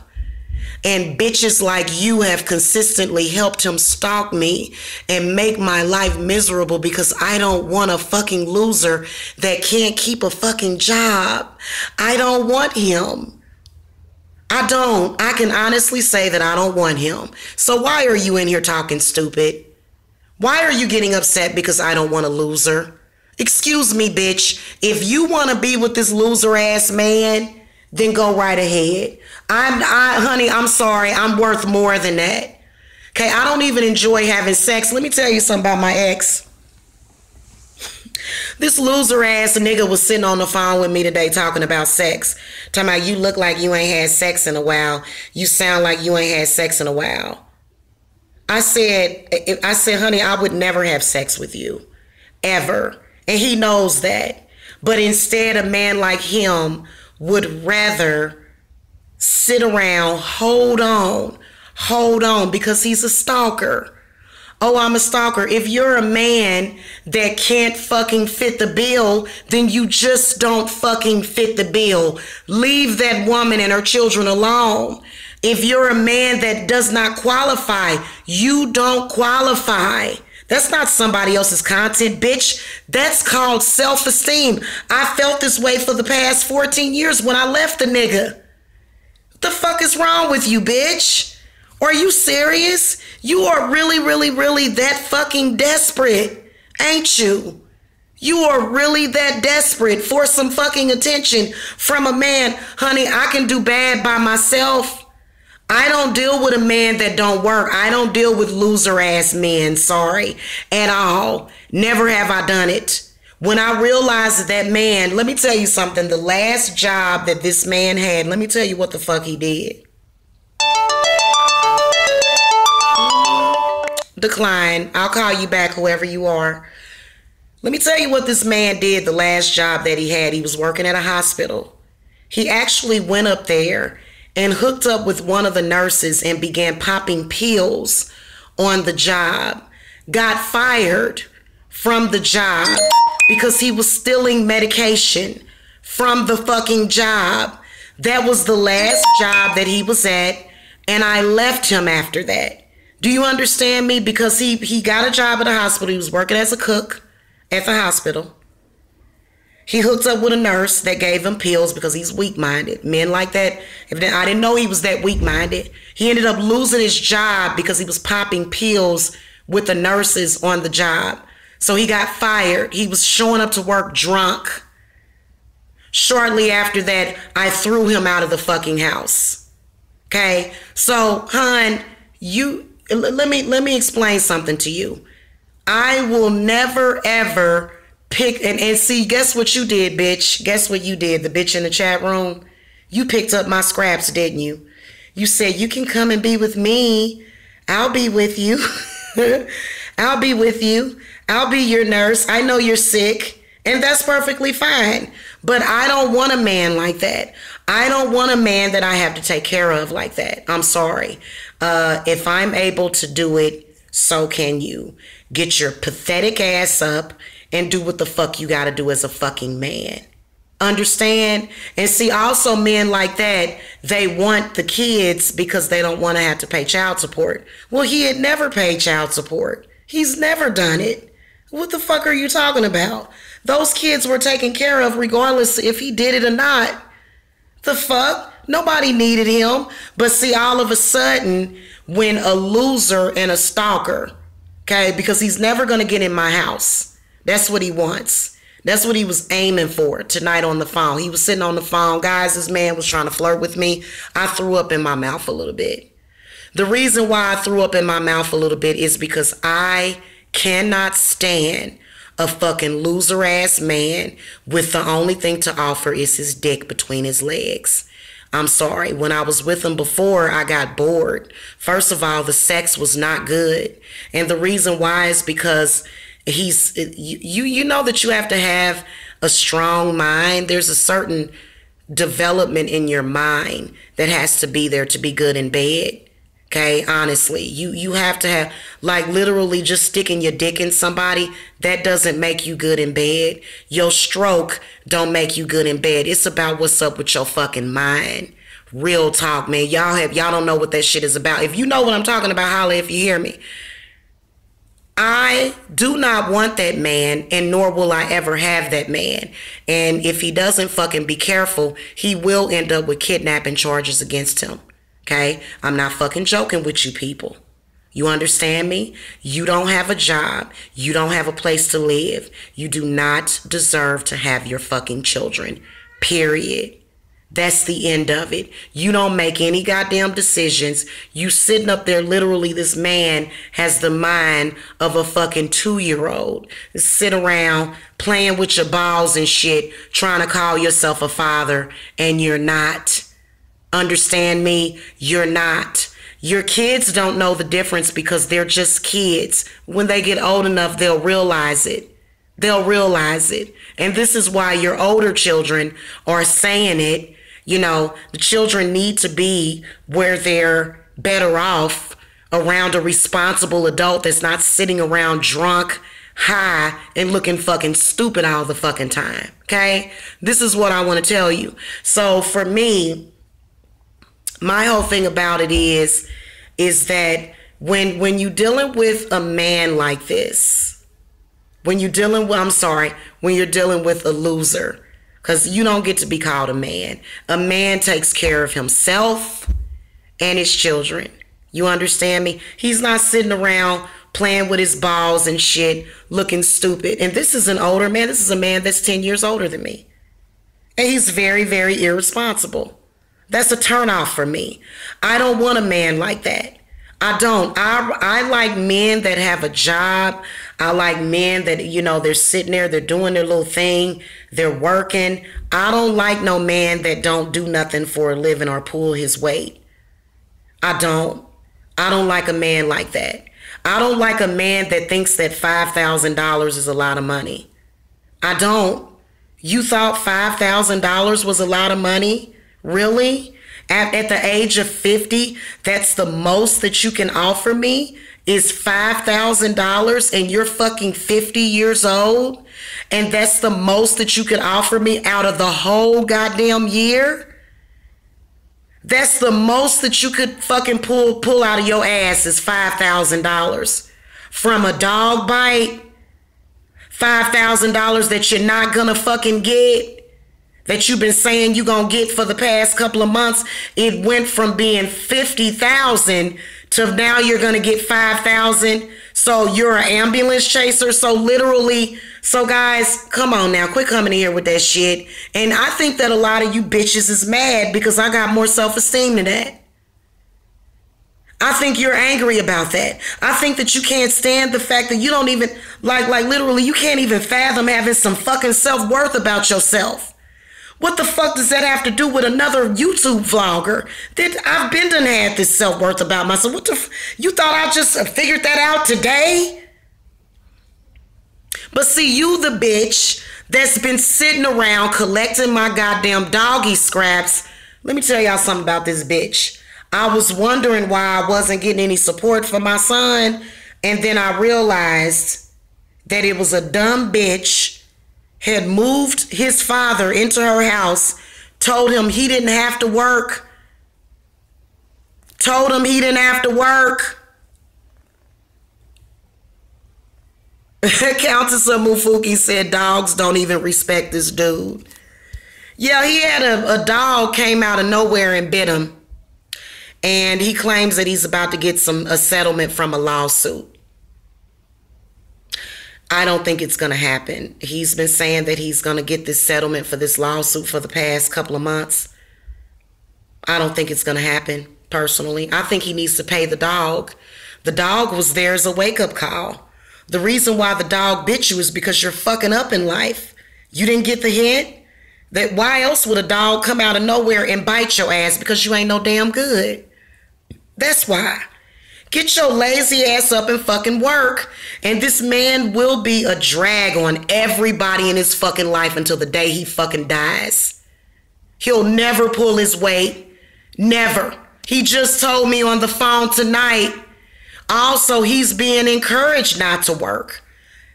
And bitches like you have consistently helped him stalk me and make my life miserable because I don't want a fucking loser that can't keep a fucking job. I don't want him. I don't. I can honestly say that I don't want him. So why are you in here talking stupid? Why are you getting upset because I don't want a loser? Excuse me, bitch. If you want to be with this loser ass man, then go right ahead. Honey, I'm sorry. I'm worth more than that. Okay, I don't even enjoy having sex. Let me tell you something about my ex. This loser ass nigga was sitting on the phone with me today talking about sex. Talking about you look like you ain't had sex in a while. You sound like you ain't had sex in a while. I said, honey, I would never have sex with you. Ever. And he knows that. But instead, a man like him would rather sit around, hold on, because he's a stalker. Oh, I'm a stalker. If you're a man that can't fucking fit the bill, then you just don't fucking fit the bill. Leave that woman and her children alone. If you're a man that does not qualify, you don't qualify. That's not somebody else's content, bitch. That's called self-esteem. I felt this way for the past 14 years when I left the nigga. What the fuck is wrong with you, bitch? Are you serious? You are really, really, really that fucking desperate, ain't you? You are really that desperate for some fucking attention from a man. Honey, I can do bad by myself. I don't deal with a man that don't work. I don't deal with loser ass men, sorry, at all. Never have I done it. When I realized that man, let me tell you something, the last job that this man had, let me tell you what the fuck he did. Decline. I'll call you back, whoever you are. Let me tell you what this man did the last job that he had. He was working at a hospital. He actually went up there and hooked up with one of the nurses and began popping pills on the job. Got fired from the job because he was stealing medication from the fucking job. That was the last job that he was at, and I left him after that. Do you understand me? Because he got a job at a hospital. He was working as a cook at the hospital. He hooked up with a nurse that gave him pills because he's weak-minded. Men like that, I didn't know he was that weak-minded. He ended up losing his job because he was popping pills with the nurses on the job. So he got fired. He was showing up to work drunk. Shortly after that, I threw him out of the fucking house. Okay? So, hon, let me explain something to you. I will never ever pick and see, guess what you did, bitch? Guess what you did, the bitch in the chat room? You picked up my scraps, didn't you? You said you can come and be with me. I'll be with you. I'll be with you. I'll be your nurse. I know you're sick, and that's perfectly fine. But I don't want a man like that. I don't want a man that I have to take care of like that. I'm sorry. If I'm able to do it, so can you. Get your pathetic ass up and do what the fuck you gotta do as a fucking man. Understand? And see, also men like that, they want the kids because they don't want to have to pay child support. Well, he had never paid child support. He's never done it. What the fuck are you talking about? Those kids were taken care of regardless if he did it or not. The fuck? Nobody needed him. But see, all of a sudden, when a loser and a stalker, okay, because he's never going to get in my house. That's what he wants. That's what he was aiming for tonight on the phone. He was sitting on the phone. Guys, this man was trying to flirt with me. I threw up in my mouth a little bit. The reason why I threw up in my mouth a little bit is because I cannot stand a fucking loser ass man with the only thing to offer is his dick between his legs. I'm sorry. When I was with him before, I got bored. First of all, the sex was not good. And the reason why is because you know that you have to have a strong mind. There's a certain development in your mind that has to be there to be good in bed. Okay, honestly, you have to have, like, literally just sticking your dick in somebody, that doesn't make you good in bed. Your stroke don't make you good in bed. It's about what's up with your fucking mind. Real talk, man. Y'all don't know what that shit is about. If you know what I'm talking about, holla if you hear me. I do not want that man, and nor will I ever have that man. And if he doesn't fucking be careful, he will end up with kidnapping charges against him. Okay? I'm not fucking joking with you people. You understand me? You don't have a job. You don't have a place to live. You do not deserve to have your fucking children. Period. That's the end of it. You don't make any goddamn decisions. You sitting up there, literally, this man has the mind of a fucking 2-year-old. Sit around playing with your balls and shit, trying to call yourself a father, and you're not. Understand me? You're not. Your kids don't know the difference because they're just kids. When they get old enough, they'll realize it. They'll realize it. And this is why your older children are saying it. You know, the children need to be where they're better off around a responsible adult that's not sitting around drunk, high, and looking fucking stupid all the fucking time. Okay? This is what I want to tell you. So for me, my whole thing about it is that when you're dealing with a man like this, when you're dealing with a loser, because you don't get to be called a man. A man takes care of himself and his children. You understand me? He's not sitting around playing with his balls and shit, looking stupid. And this is an older man. This is a man that's 10 years older than me. And he's very, very irresponsible. That's a turnoff for me. I don't want a man like that. I don't. I like men that have a job. I like men that, you know, they're sitting there, they're doing their little thing, they're working. I don't like no man that don't do nothing for a living or pull his weight. I don't like a man like that. I don't like a man that thinks that $5,000 is a lot of money. I don't. You thought $5,000 was a lot of money? Really? At the age of 50, that's the most that you can offer me is $5,000, and you're fucking 50 years old, and that's the most that you could offer me out of the whole goddamn year? That's the most that you could fucking pull out of your ass is $5,000 from a dog bite? $5,000 that you're not gonna fucking get? That you've been saying you're going to get for the past couple of months, it went from being 50,000 to now you're going to get 5,000. So you're an ambulance chaser. So literally, so guys, come on now, quit coming in here with that shit. And I think that a lot of you bitches is mad because I got more self-esteem than that. I think you're angry about that. I think that you can't stand the fact that you don't even, like literally, you can't even fathom having some fucking self-worth about yourself. What the fuck does that have to do with another YouTube vlogger? I've been done had this self-worth about myself. You thought I just figured that out today? But see, you the bitch that's been sitting around collecting my goddamn doggy scraps. Let me tell y'all something about this bitch. I was wondering why I wasn't getting any support for my son. And then I realized that it was a dumb bitch had moved his father into her house, told him he didn't have to work. Countess of Mufuki said dogs don't even respect this dude. Yeah, he had a dog came out of nowhere and bit him. And he claims that he's about to get a settlement from a lawsuit. I don't think it's going to happen. He's been saying that he's going to get this settlement for this lawsuit for the past couple of months. I don't think it's going to happen, personally. I think he needs to pay the dog. The dog was there as a wake-up call. The reason why the dog bit you is because you're fucking up in life. You didn't get the hint? That why else would a dog come out of nowhere and bite your ass? Because you ain't no damn good. That's why. Get your lazy ass up and fucking work. And this man will be a drag on everybody in his fucking life until the day he fucking dies. He'll never pull his weight. Never. He just told me on the phone tonight. Also, he's being encouraged not to work.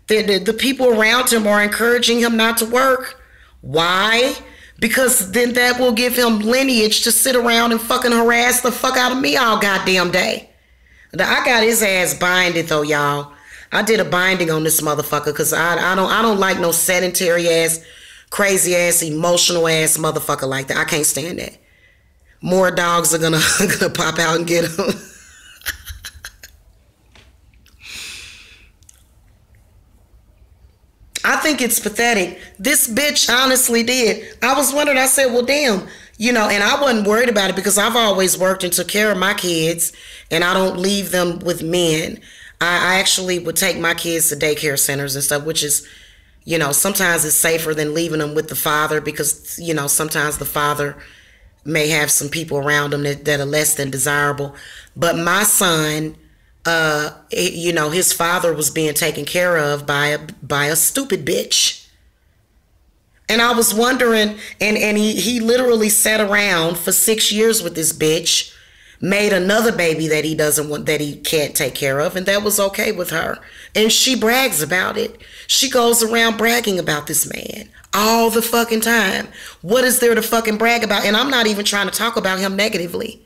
The people around him are encouraging him not to work. Why? Because then that will give him lineage to sit around and fucking harass the fuck out of me all goddamn day. I got his ass binded though, y'all. I did a binding on this motherfucker because I don't like no sedentary ass, crazy ass, emotional ass motherfucker like that. I can't stand that. More dogs are gonna pop out and get him. I think it's pathetic. This bitch honestly did. I was wondering, I said, well, damn, You know, and I wasn't worried about it because I've always worked and took care of my kids, and I don't leave them with men. I actually would take my kids to daycare centers and stuff, which is, you know, sometimes it's safer than leaving them with the father because, you know, sometimes the father may have some people around him that are less than desirable. But my son, you know, his father was being taken care of by a stupid bitch. And I was wondering, and he literally sat around for 6 years with this bitch, made another baby that he doesn't want, that he can't take care of, and that was okay with her. And she brags about it. She goes around bragging about this man all the fucking time. What is there to fucking brag about? And I'm not even trying to talk about him negatively.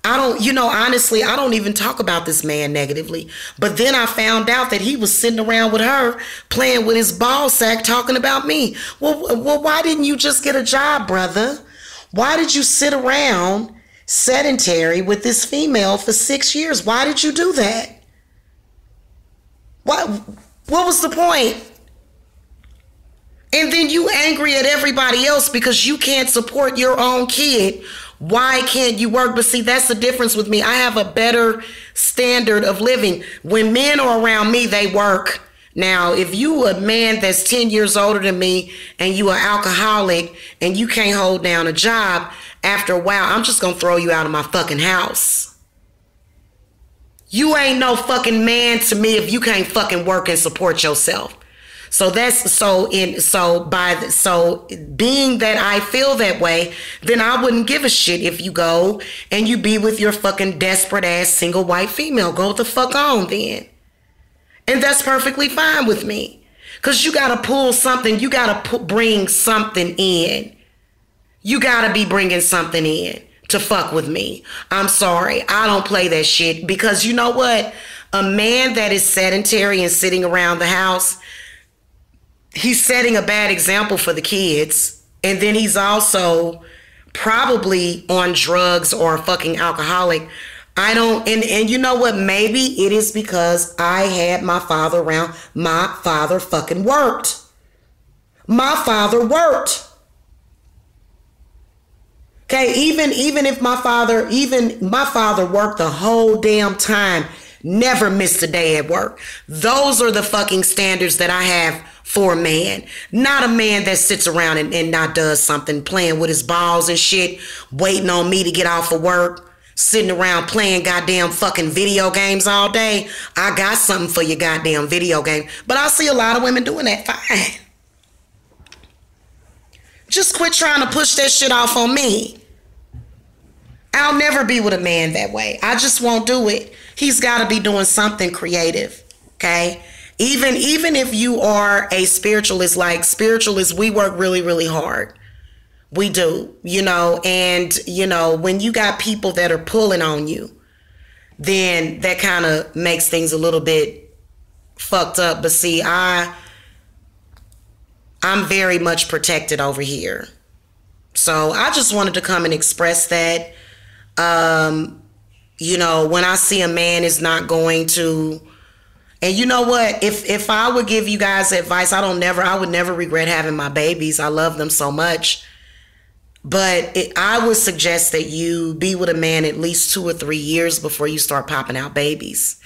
I don't, you know, honestly, I don't even talk about this man negatively. But then I found out that he was sitting around with her, playing with his ball sack, talking about me. Well, why didn't you just get a job, brother? Why did you sit around sedentary with this female for 6 years? Why did you do that? What was the point? And then you angry at everybody else because you can't support your own kid. Why can't you work? But see, that's the difference with me. I have a better standard of living. When men are around me, they work. Now, if you a man that's 10 years older than me and you are alcoholic and you can't hold down a job, after a while, I'm just going to throw you out of my fucking house. You ain't no fucking man to me if you can't fucking work and support yourself. So being that I feel that way, then I wouldn't give a shit if you go and you be with your fucking desperate ass single white female. Go the fuck on then. And that's perfectly fine with me. Cause you gotta pull something, you gotta bring something in. You gotta be bringing something in to fuck with me. I'm sorry, I don't play that shit because you know what? A man that is sedentary and sitting around the house, he's setting a bad example for the kids. And then he's also probably on drugs or a fucking alcoholic. And you know what? Maybe it is because I had my father around. My father fucking worked. My father worked. Okay, even if my father worked the whole damn time, never missed a day at work. Those are the fucking standards that I have for a man. Not a man that sits around and not does something, playing with his balls and shit, waiting on me to get off of work, sitting around playing goddamn fucking video games all day. I got something for your goddamn video game. But I see a lot of women doing that. Fine. Just quit trying to push that shit off on me. I'll never be with a man that way. I just won't do it. He's got to be doing something creative, okay? Even if you are a spiritualist, like spiritualists, we work really, really hard. We do, you know, and, you know, when you got people that are pulling on you, then that kind of makes things a little bit fucked up. But see, I'm very much protected over here. So I just wanted to come and express that. You know, when I see a man is not going to, and you know what, if I would give you guys advice, I would never regret having my babies. I love them so much. But I would suggest that you be with a man at least 2 or 3 years before you start popping out babies.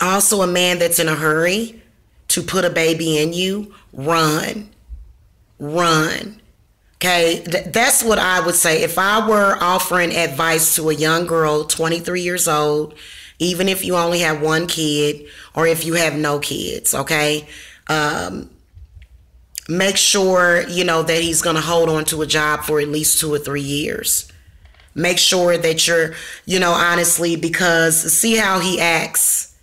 Also, a man that's in a hurry to put a baby in you, run. Okay, that's what I would say. If I were offering advice to a young girl, 23 years old, even if you only have one kid or if you have no kids, okay, make sure, you know, that he's going to hold on to a job for at least 2 or 3 years. Make sure that you're, you know, honestly, because see how he acts.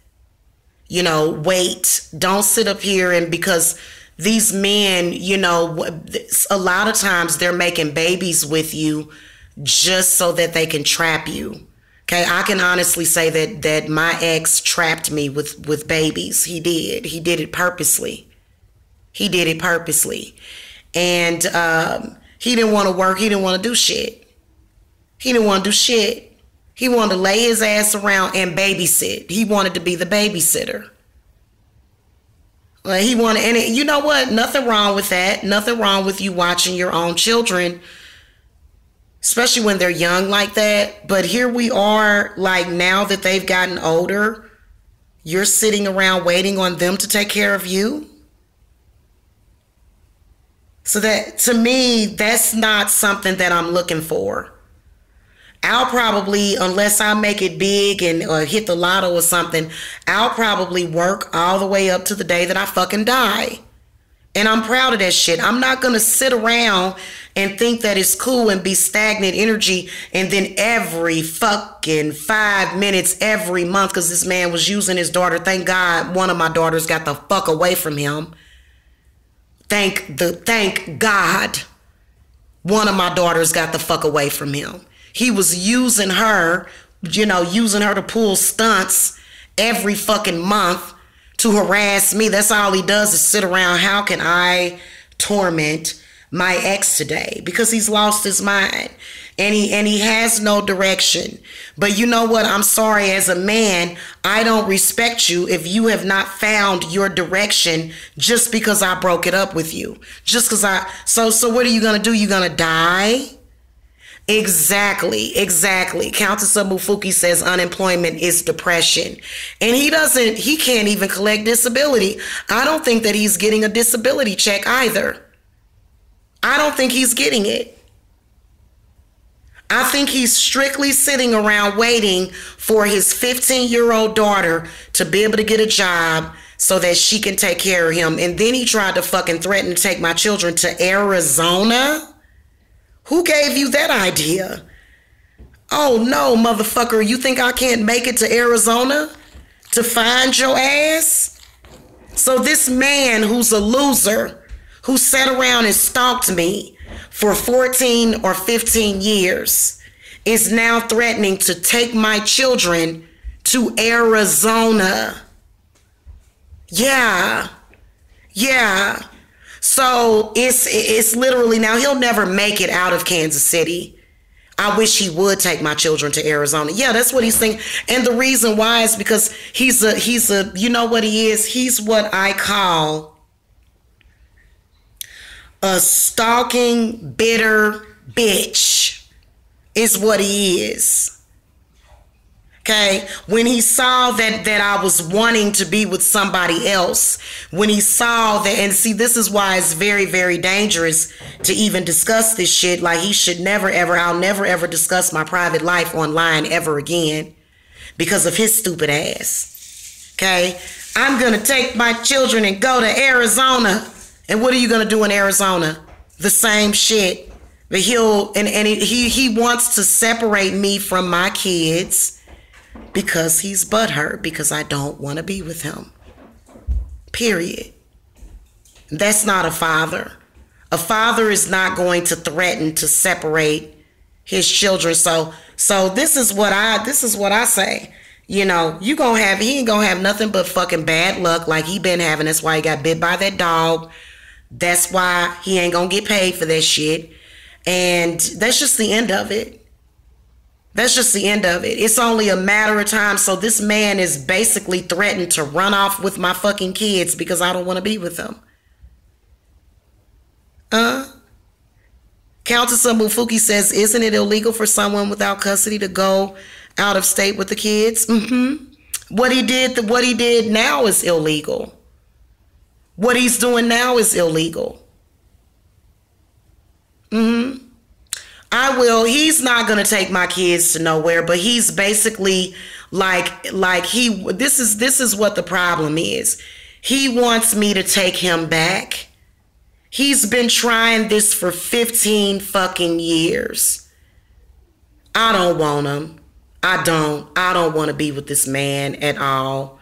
You know, wait. Don't sit up here and because these men, you know, a lot of times they're making babies with you just so that they can trap you. Okay, I can honestly say that my ex trapped me with babies. He did it purposely. He did it purposely. And he didn't want to work. He didn't want to do shit. He didn't want to do shit. He wanted to lay his ass around and babysit. He wanted to be the babysitter. He wanted, and you know what? Nothing wrong with that. Nothing wrong with you watching your own children, especially when they're young like that. But here we are, like now that they've gotten older, you're sitting around waiting on them to take care of you. So that, to me, that's not something that I'm looking for. I'll probably, unless I make it big and or hit the lotto or something, I'll probably work all the way up to the day that I fucking die. And I'm proud of that shit. I'm not going to sit around and think that it's cool and be stagnant energy. And then every fucking 5 minutes, every month, because this man was using his daughter. Thank God one of my daughters got the fuck away from him. Thank God one of my daughters got the fuck away from him. He was using her, using her to pull stunts every fucking month to harass me. That's all he does is sit around. How can I torment my ex today? Because he's lost his mind and he has no direction. But you know what? I'm sorry, as a man, I don't respect you if you have not found your direction just because I broke it up with you. Just because so what are you going to do? You going to die? Exactly. Countess of Mufuki says unemployment is depression. And he can't even collect disability. I don't think that he's getting a disability check either. I don't think he's getting it. I think he's strictly sitting around waiting for his 15-year-old daughter to be able to get a job so that she can take care of him. And then he tried to fucking threaten to take my children to Arizona. Who gave you that idea? Oh no, motherfucker. You think I can't make it to Arizona to find your ass? So this man who's a loser, who sat around and stalked me for 14 or 15 years, is now threatening to take my children to Arizona. Yeah. So it's literally, now he'll never make it out of Kansas City. I wish he would take my children to Arizona. Yeah, that's what he's thinking. And the reason why is because he's a, you know what he is? He's what I call a stalking, bitter bitch is what he is. Okay, when he saw that I was wanting to be with somebody else, when he saw that, and see, this is why it's very, very dangerous to even discuss this shit. Like, he should never, ever, I'll never, ever discuss my private life online ever again because of his stupid ass. Okay, I'm going to take my children and go to Arizona. And what are you going to do in Arizona? The same shit. But he wants to separate me from my kids. Because he's butthurt, because I don't want to be with him. Period. That's not a father. A father is not going to threaten to separate his children. So this is what I say. He ain't gonna have nothing but fucking bad luck like he been having. That's why he got bit by that dog. That's why he ain't gonna get paid for that shit. And that's just the end of it. That's just the end of it. It's only a matter of time. So this man is basically threatened to run off with my fucking kids because I don't want to be with them. Countess of Mufuki says, isn't it illegal for someone without custody to go out of state with the kids? What he did now is illegal. What he's doing now is illegal. He's not going to take my kids to nowhere, but he's basically this is what the problem is. He wants me to take him back. He's been trying this for 15 fucking years. I don't want him. I don't want to be with this man at all.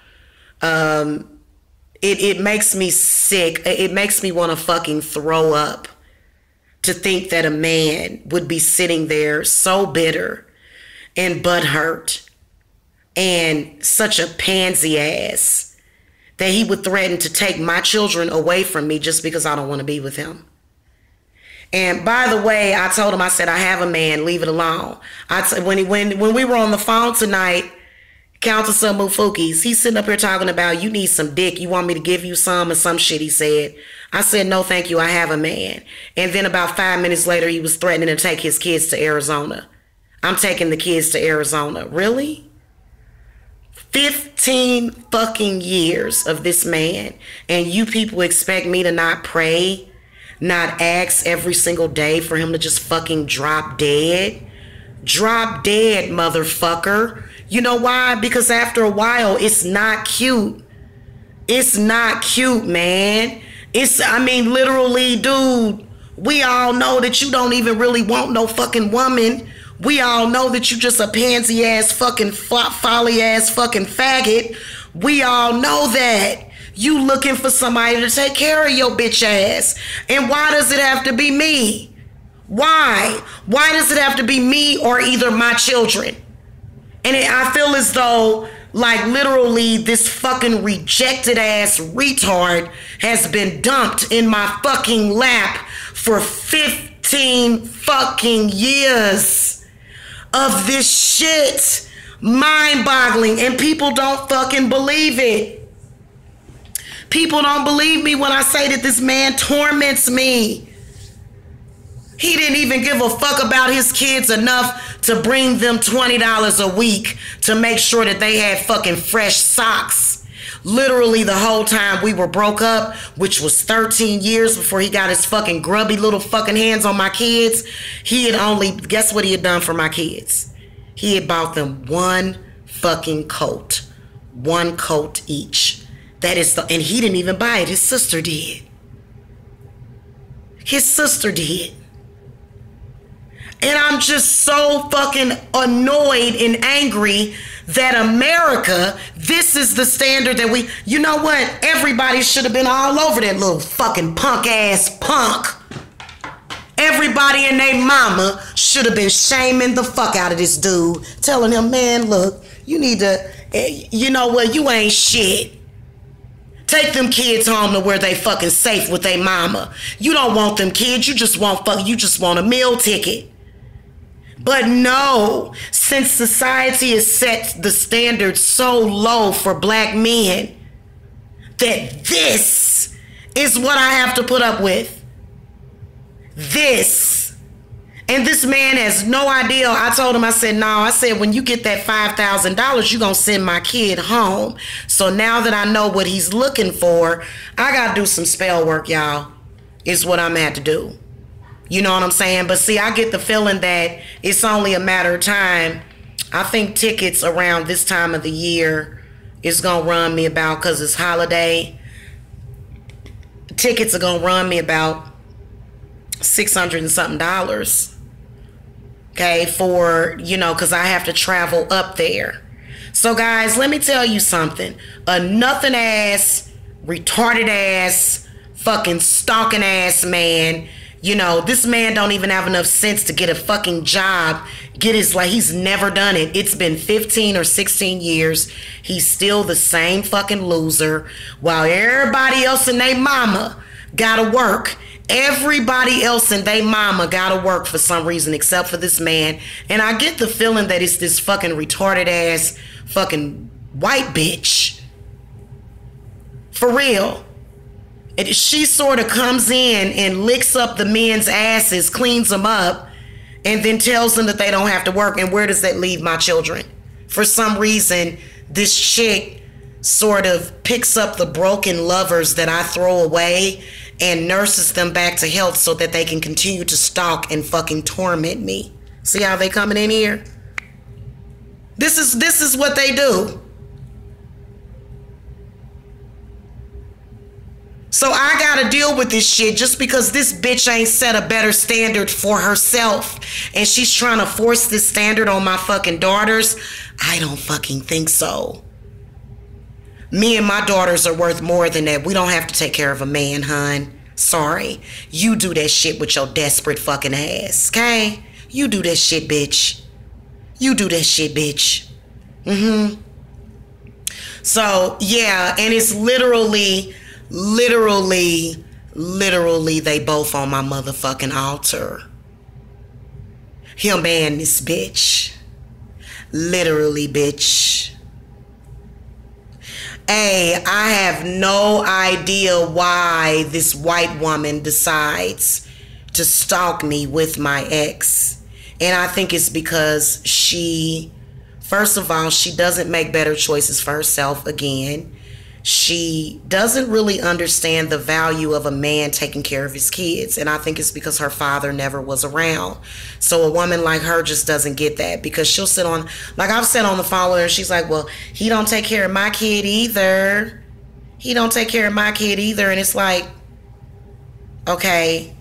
It makes me sick. It makes me want to fucking throw up. To think that a man would be sitting there so bitter and butthurt and such a pansy ass that he would threaten to take my children away from me just because I don't want to be with him. And by the way, I told him, I said, I have a man, leave it alone. When we were on the phone tonight, counting some mufukis. He's sitting up here talking about, you need some dick. You want me to give you some or some shit, he said. I said, no, thank you. I have a man. And then about 5 minutes later, he was threatening to take his kids to Arizona. I'm taking the kids to Arizona. Really? 15 fucking years of this man. And you people expect me to not pray, not ask every single day for him to just fucking drop dead? Drop dead, motherfucker. You know why? Because after a while, it's not cute. It's not cute, man. Literally, dude, we all know that you don't even really want no fucking woman. We all know that you just a pansy ass fucking folly ass fucking faggot. We all know that. You looking for somebody to take care of your bitch ass. And why does it have to be me? Why? Why does it have to be me or either my children? And I feel as though, like, literally this fucking rejected ass retard has been dumped in my fucking lap for 15 fucking years of this shit. Mind-boggling. And people don't fucking believe it. People don't believe me when I say that this man torments me. He didn't even give a fuck about his kids enough to bring them $20 a week to make sure that they had fucking fresh socks. Literally the whole time we were broke up, which was 13 years before he got his fucking grubby little fucking hands on my kids, he had only, guess what he had done for my kids? He had bought them one fucking coat. One coat each. That is and he didn't even buy it. His sister did. His sister did. And I'm just so fucking annoyed and angry that America, this is the standard that you know what? Everybody should have been all over that little fucking punk ass punk. Everybody and their mama should have been shaming the fuck out of this dude. Telling him, man, look, you need to, you know what? You ain't shit. Take them kids home to where they fucking safe with their mama. You don't want them kids. You just want a meal ticket. But no, since society has set the standard so low for black men that this is what I have to put up with. This. And this man has no idea. I told him, I said, no, I said, when you get that $5,000, you're going to send my kid home. So now that I know what he's looking for, I got to do some spell work, y'all, is what I'm going to have to do. You know what I'm saying? But see, I get the feeling that it's only a matter of time. I think tickets around this time of the year is going to run me about, because it's holiday, tickets are going to run me about $600 and something. Okay, for, you know, because I have to travel up there. So guys, let me tell you something. A nothing ass, retarded ass, fucking stalking ass man. You know, this man don't even have enough sense to get a fucking job. He's never done it. It's been 15 or 16 years. He's still the same fucking loser. While everybody else and they mama gotta work. Everybody else and they mama gotta work for some reason except for this man. And I get the feeling that it's this fucking retarded ass fucking white bitch. For real. She sort of comes in and licks up the men's asses, cleans them up, and then tells them that they don't have to work. And where does that leave my children? For some reason, this chick sort of picks up the broken lovers that I throw away and nurses them back to health so that they can continue to stalk and fucking torment me. See how they coming in here? This is what they do. So I gotta deal with this shit just because this bitch ain't set a better standard for herself and she's trying to force this standard on my fucking daughters. I don't fucking think so. Me and my daughters are worth more than that. We don't have to take care of a man, hun. Sorry. You do that shit with your desperate fucking ass, okay? You do that shit, bitch. You do that shit, bitch. So, yeah, and it's literally they both on my motherfucking altar. Him and this bitch. Literally, bitch. Hey, I have no idea why this white woman decides to stalk me with my ex. And I think it's because first of all, she doesn't make better choices for herself again. She doesn't really understand the value of a man taking care of his kids. And I think it's because her father never was around. So a woman like her just doesn't get that, because she'll sit on, like I've sat on the phone with her and she's like, well, he don't take care of my kid either. He don't take care of my kid either. And it's like, okay,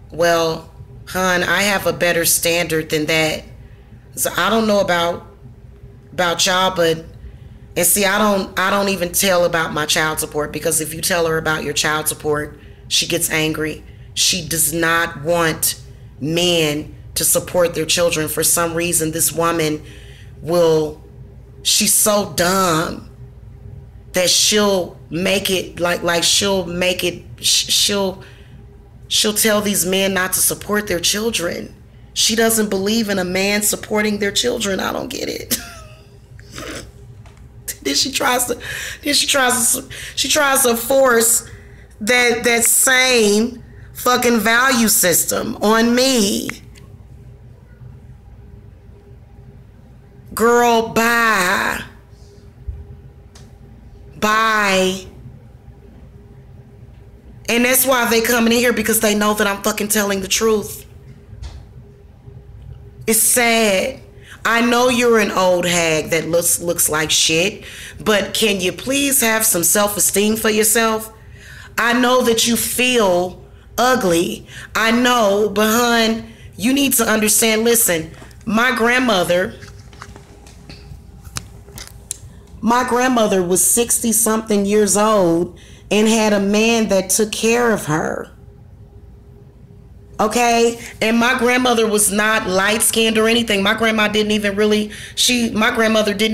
well, hon, I have a better standard than that. So I don't know about y'all, but and see, I don't even tell about my child support, because if you tell her about your child support, she gets angry. She does not want men to support their children. For some reason, this woman she's so dumb that she'll make it she'll tell these men not to support their children. She doesn't believe in a man supporting their children. I don't get it. Then she tries to force that same fucking value system on me. Girl, bye. And that's why they coming in here, because they know that I'm fucking telling the truth. It's sad. I know you're an old hag that looks like shit, but can you please have some self-esteem for yourself? I know that you feel ugly. I know, but hon, you need to understand. Listen, my grandmother was 60-something years old and had a man that took care of her. Okay, and my grandmother was not light-skinned or anything. My grandmother didn't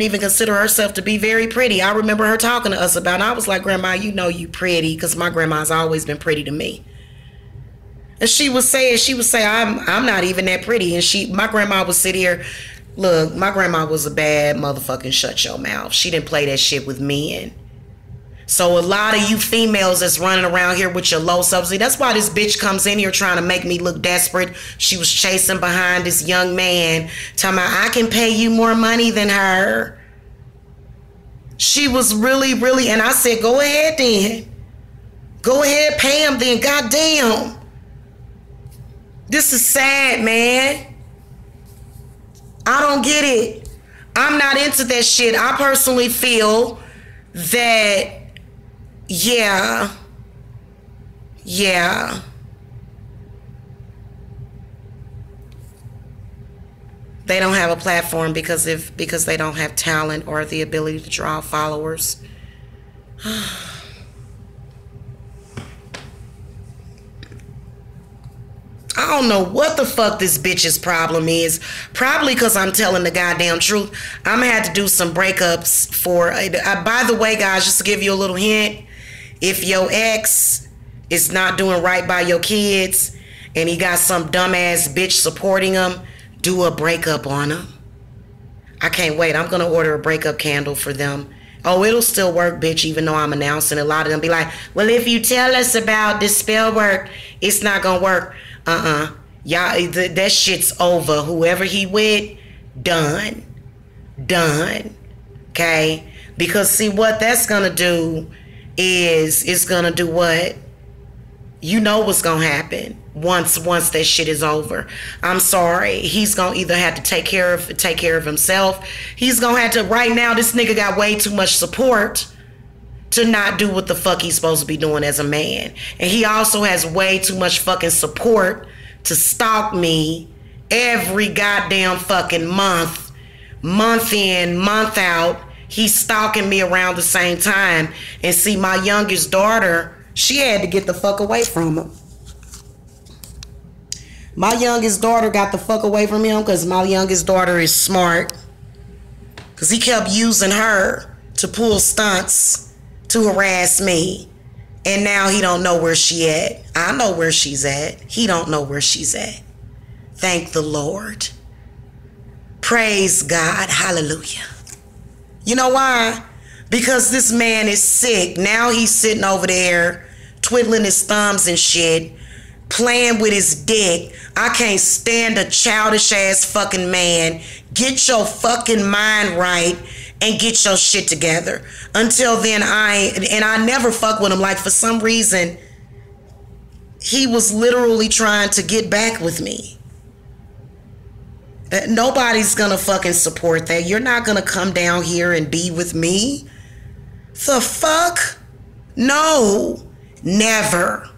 even consider herself to be very pretty. I remember her talking to us about it. I was like, Grandma, you know you pretty, because my grandma's always been pretty to me. And she would say, I'm not even that pretty. And my grandma would sit here. Look, my grandma was a bad motherfucking shut your mouth. She didn't play that shit with men. So a lot of you females that's running around here with your low self-esteem, that's why this bitch comes in here trying to make me look desperate. She was chasing behind this young man, talking about, I can pay you more money than her. She was really, and I said, go ahead then. Go ahead, pay him then, goddamn. This is sad, man. I don't get it. I'm not into that shit. I personally feel that Yeah. They don't have a platform because they don't have talent or the ability to draw followers. I don't know what the fuck this bitch's problem is. Probably because I'm telling the goddamn truth. I'm gonna have to do some breakups for... by the way, guys, just to give you a little hint, if your ex is not doing right by your kids and he got some dumbass bitch supporting him, do a breakup on him. I can't wait. I'm gonna order a breakup candle for them. Oh, it'll still work, bitch, even though I'm announcing. A lot of them be like, well, if you tell us about the spell work, it's not gonna work. Y'all, that shit's over. Whoever he with, done. Okay? Because see, what that's gonna do is it's gonna do what? You know what's gonna happen once that shit is over. I'm sorry. He's gonna either have to take care of himself. He's gonna have to... Right now, this nigga got way too much support to not do what the fuck he's supposed to be doing as a man. And he also has way too much fucking support to stalk me every goddamn fucking month in, month out. He's stalking me around the same time. And see, my youngest daughter, she had to get the fuck away from him. My youngest daughter got the fuck away from him because my youngest daughter is smart. Because he kept using her to pull stunts to harass me. And now he don't know where she at. I know where she's at. He don't know where she's at. Thank the Lord. Praise God. Hallelujah. You know why? because this man is sick. Now he's sitting over there twiddling his thumbs and shit, playing with his dick. I can't stand a childish ass fucking man. Get your fucking mind right and get your shit together. Until then, I never fuck with him. Like, for some reason, he was literally trying to get back with me. Nobody's gonna fucking support that. You're not gonna come down here and be with me. The fuck? No. Never.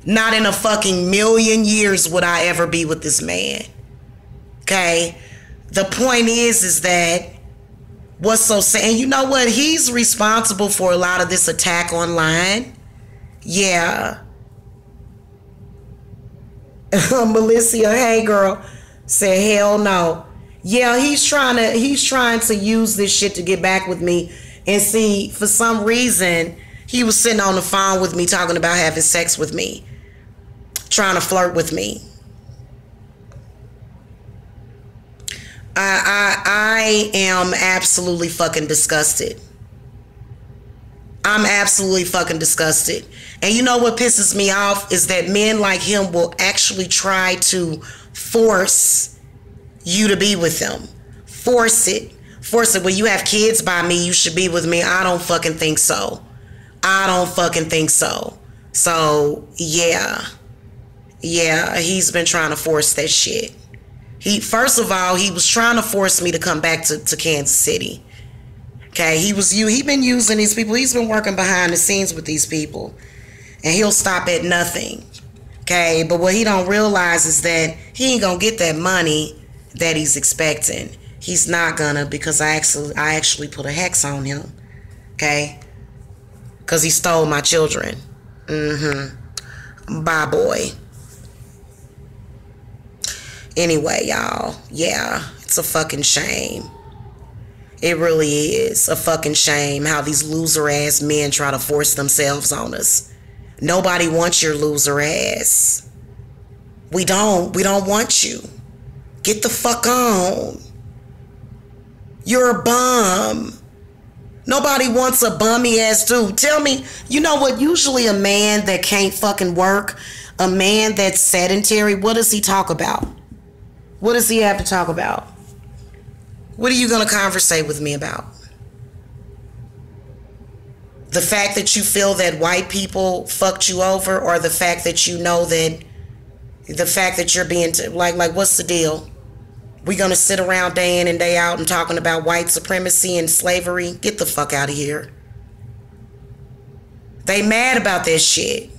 Not in a fucking million years would I ever be with this man. Okay? The point is that what's so sad, and you know what? He's responsible for a lot of this attack online. Yeah. Melissa, hey girl, said hell no. Yeah, he's trying to use this shit to get back with me. And see, for some reason, he was sitting on the phone with me talking about having sex with me, trying to flirt with me. I am absolutely fucking disgusted. I'm absolutely fucking disgusted. And you know what pisses me off is that men like him will actually try to force you to be with them. Force it. Force it. When you have kids by me, you should be with me. I don't fucking think so. I don't fucking think so. So, yeah. Yeah, he's been trying to force that shit. First of all, he was trying to force me to come back to Kansas City. Okay, he been using these people. He's been working behind the scenes with these people. And he'll stop at nothing. Okay, but what he don't realize is that he ain't gonna get that money that he's expecting. He's not gonna, because I actually put a hex on him. Okay? Because he stole my children. Bye, boy. Anyway, y'all, yeah, it's a fucking shame. It really is a fucking shame how these loser ass men try to force themselves on us. Nobody wants your loser ass. We don't want you. Get the fuck on. You're a bum. Nobody wants a bummy ass dude. Tell me, you know what? Usually a man that can't fucking work, a man that's sedentary, what does he talk about? What does he have to talk about? What are you going to conversate with me about? The fact that you feel that white people fucked you over, or the fact that you know that, the fact that you're being, like what's the deal? We going to sit around day in and day out and talking about white supremacy and slavery? Get the fuck out of here. They mad about this shit.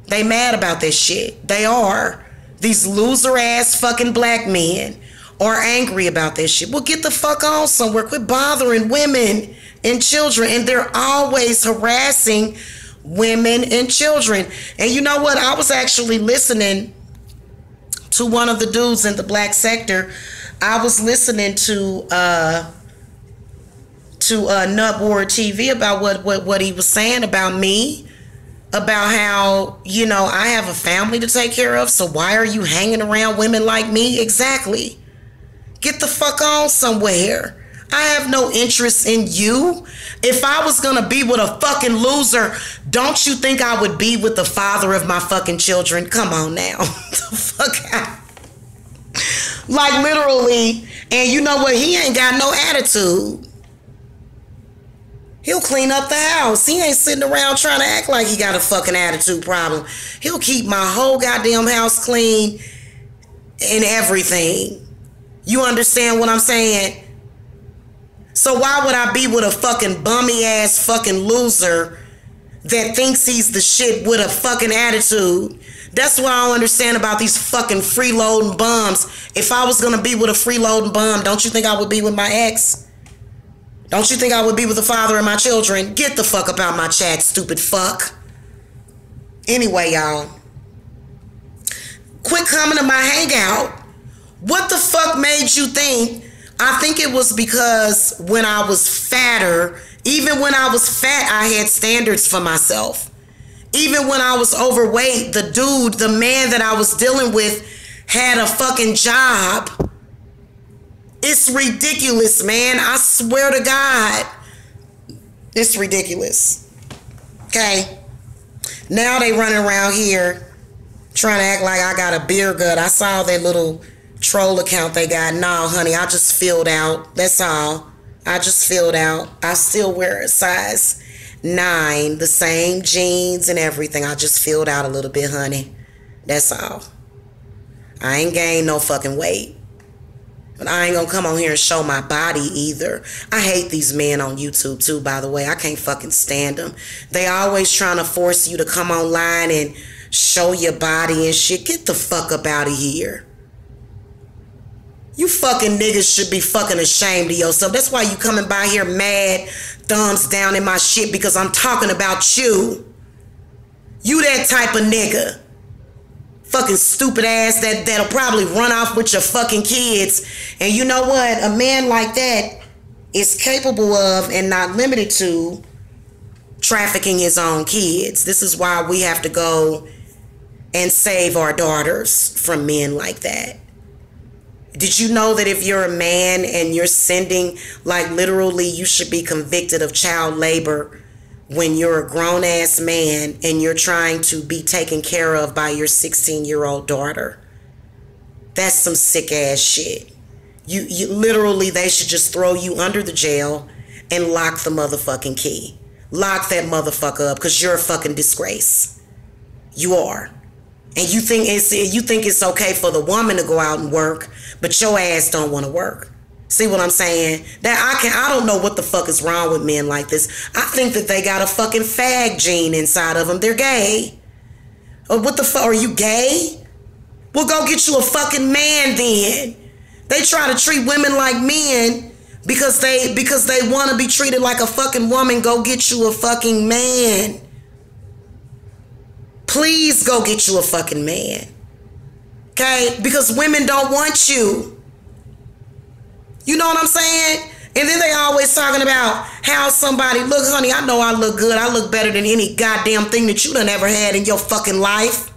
They mad about this shit. They are. These loser ass fucking black men are angry about this shit. Well, get the fuck on somewhere. Quit bothering women and children. And they're always harassing women and children. And you know what? I was actually listening to one of the dudes in the black sector. I was listening to Nutboard TV about what he was saying about me. About how, you know, I have a family to take care of, so why are you hanging around women like me? Exactly. Get the fuck on somewhere. I have no interest in you. If I was gonna be with a fucking loser, don't you think I would be with the father of my fucking children? Come on now. The fuck out. Like, literally. And you know what? He ain't got no attitude. He'll clean up the house. He ain't sitting around trying to act like he got a fucking attitude problem. He'll keep my whole goddamn house clean and everything. You understand what I'm saying? So why would I be with a fucking bummy ass fucking loser that thinks he's the shit with a fucking attitude? That's what I don't understand about these fucking freeloading bums. If I was gonna be with a freeloading bum, don't you think I would be with my ex? Don't you think I would be with the father of my children? Get the fuck up out my chat, stupid fuck. Anyway, y'all. Quit coming to my hangout. What the fuck made you think? I think it was because when I was fatter, even when I was fat, I had standards for myself. Even when I was overweight, the man that I was dealing with had a fucking job. It's ridiculous, man. I swear to God. It's ridiculous. Okay? Now they running around here trying to act like I got a beer gut. I saw that little troll account they got. No, honey, I just filled out. That's all. I just filled out. I still wear a size 9, the same jeans and everything. I just filled out a little bit, honey. That's all. I ain't gained no fucking weight. But I ain't gonna come on here and show my body either. I hate these men on YouTube too, by the way. I can't fucking stand them. They always trying to force you to come online and show your body and shit. Get the fuck up out of here. You fucking niggas should be fucking ashamed of yourself. That's why you coming by here mad, thumbs down in my shit, because I'm talking about you. You that type of nigga. Fucking stupid ass that'll probably run off with your fucking kids. And you know what? A man like that is capable of and not limited to trafficking his own kids. This is why we have to go and save our daughters from men like that. Did you know that if you're a man and you're sending, like literally you should be convicted of child labor when you're a grown-ass man and you're trying to be taken care of by your 16-year-old daughter? That's some sick-ass shit. You literally, they should just throw you under the jail and lock the motherfucking key. Lock that motherfucker up, because you're a fucking disgrace. You are. And you think it's okay for the woman to go out and work, but your ass don't want to work. See what I'm saying? I don't know what the fuck is wrong with men like this. I think that they got a fucking fag gene inside of them. They're gay. Or what the fuck? Are you gay? Well, go get you a fucking man then. They try to treat women like men because they want to be treated like a fucking woman. Go get you a fucking man. Please go get you a fucking man. Okay? Because women don't want you. You know what I'm saying? And then they always talking about how somebody, look, honey, I know I look good. I look better than any goddamn thing that you done ever had in your fucking life.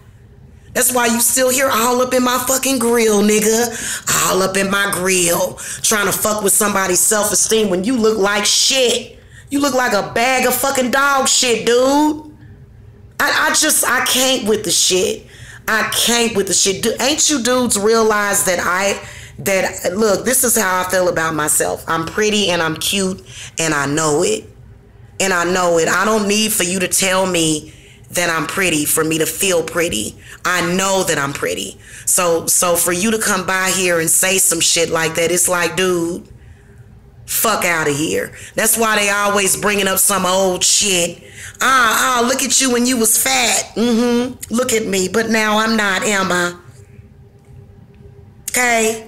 That's why you still here all up in my fucking grill, nigga. All up in my grill. Trying to fuck with somebody's self-esteem when you look like shit. You look like a bag of fucking dog shit, dude. I can't with the shit. I can't with the shit. Ain't you dudes realize that look, this is how I feel about myself. I'm pretty and I'm cute and I know it. And I know it. I don't need for you to tell me that I'm pretty for me to feel pretty. I know that I'm pretty. So for you to come by here and say some shit like that, it's like, dude, fuck out of here. That's why they always bringing up some old shit. Look at you when you was fat. Look at me, but now I'm not, am I? Okay?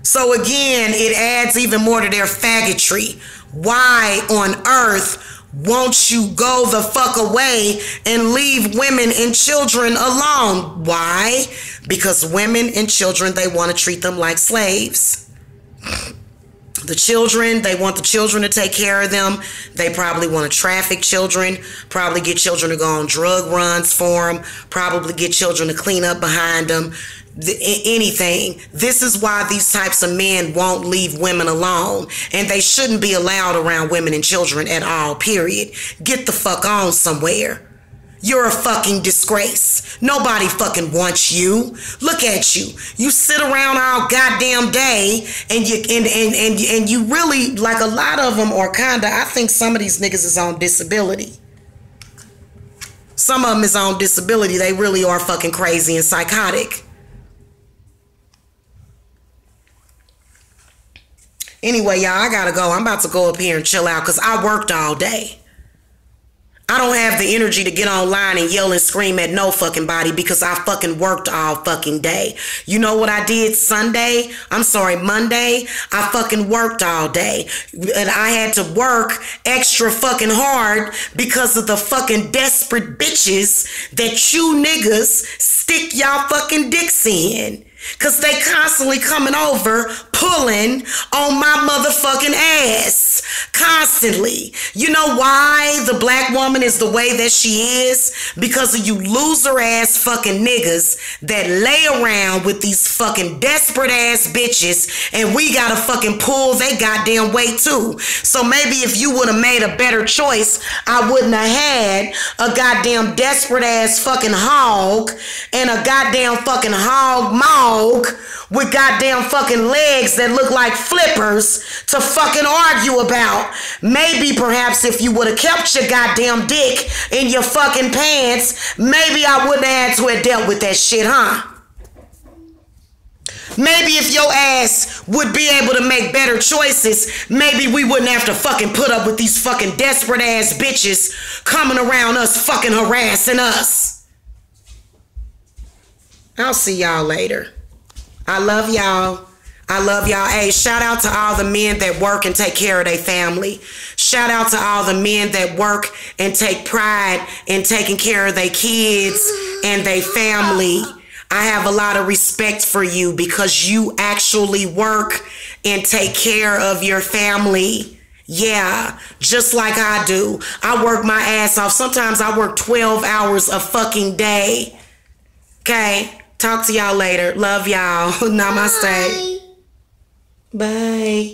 So again, it adds even more to their faggotry. Why on earth won't you go the fuck away and leave women and children alone? Why? Because women and children, they want to treat them like slaves. The children, they want the children to take care of them. They probably want to traffic children, probably get children to go on drug runs for them, probably get children to clean up behind them. Anything. This is why these types of men won't leave women alone, and they shouldn't be allowed around women and children at all, period. Get the fuck on somewhere. You're a fucking disgrace. Nobody fucking wants you. Look at you. You sit around all goddamn day and you really, like, a lot of them are kinda, I think some of these niggas is on disability. Some of them is on disability. They really are fucking crazy and psychotic. Anyway, y'all, I gotta go. I'm about to go up here and chill out because I worked all day. I don't have the energy to get online and yell and scream at no fucking body because I fucking worked all fucking day. You know what I did Monday? I fucking worked all day. And I had to work extra fucking hard because of the fucking desperate bitches that you niggas stick y'all fucking dicks in. Because they constantly coming over, pulling on my motherfucking ass constantly. You know why the black woman is the way that she is? Because of you loser ass fucking niggas that lay around with these fucking desperate ass bitches, and we gotta fucking pull they goddamn weight too. So maybe if you would have made a better choice, I wouldn't have had a goddamn desperate ass fucking hog and a goddamn fucking hog mog with goddamn fucking legs that look like flippers to fucking argue about. Maybe perhaps if you would have kept your goddamn dick in your fucking pants, maybe I wouldn't have had to have dealt with that shit, huh? Maybe if your ass would be able to make better choices, maybe we wouldn't have to fucking put up with these fucking desperate ass bitches coming around us fucking harassing us. I'll see y'all later. I love y'all. I love y'all. Hey, shout out to all the men that work and take care of their family. Shout out to all the men that work and take pride in taking care of their kids and their family. I have a lot of respect for you because you actually work and take care of your family. Yeah, just like I do. I work my ass off. Sometimes I work 12 hours a fucking day. Okay, talk to y'all later. Love y'all. Namaste. Bye.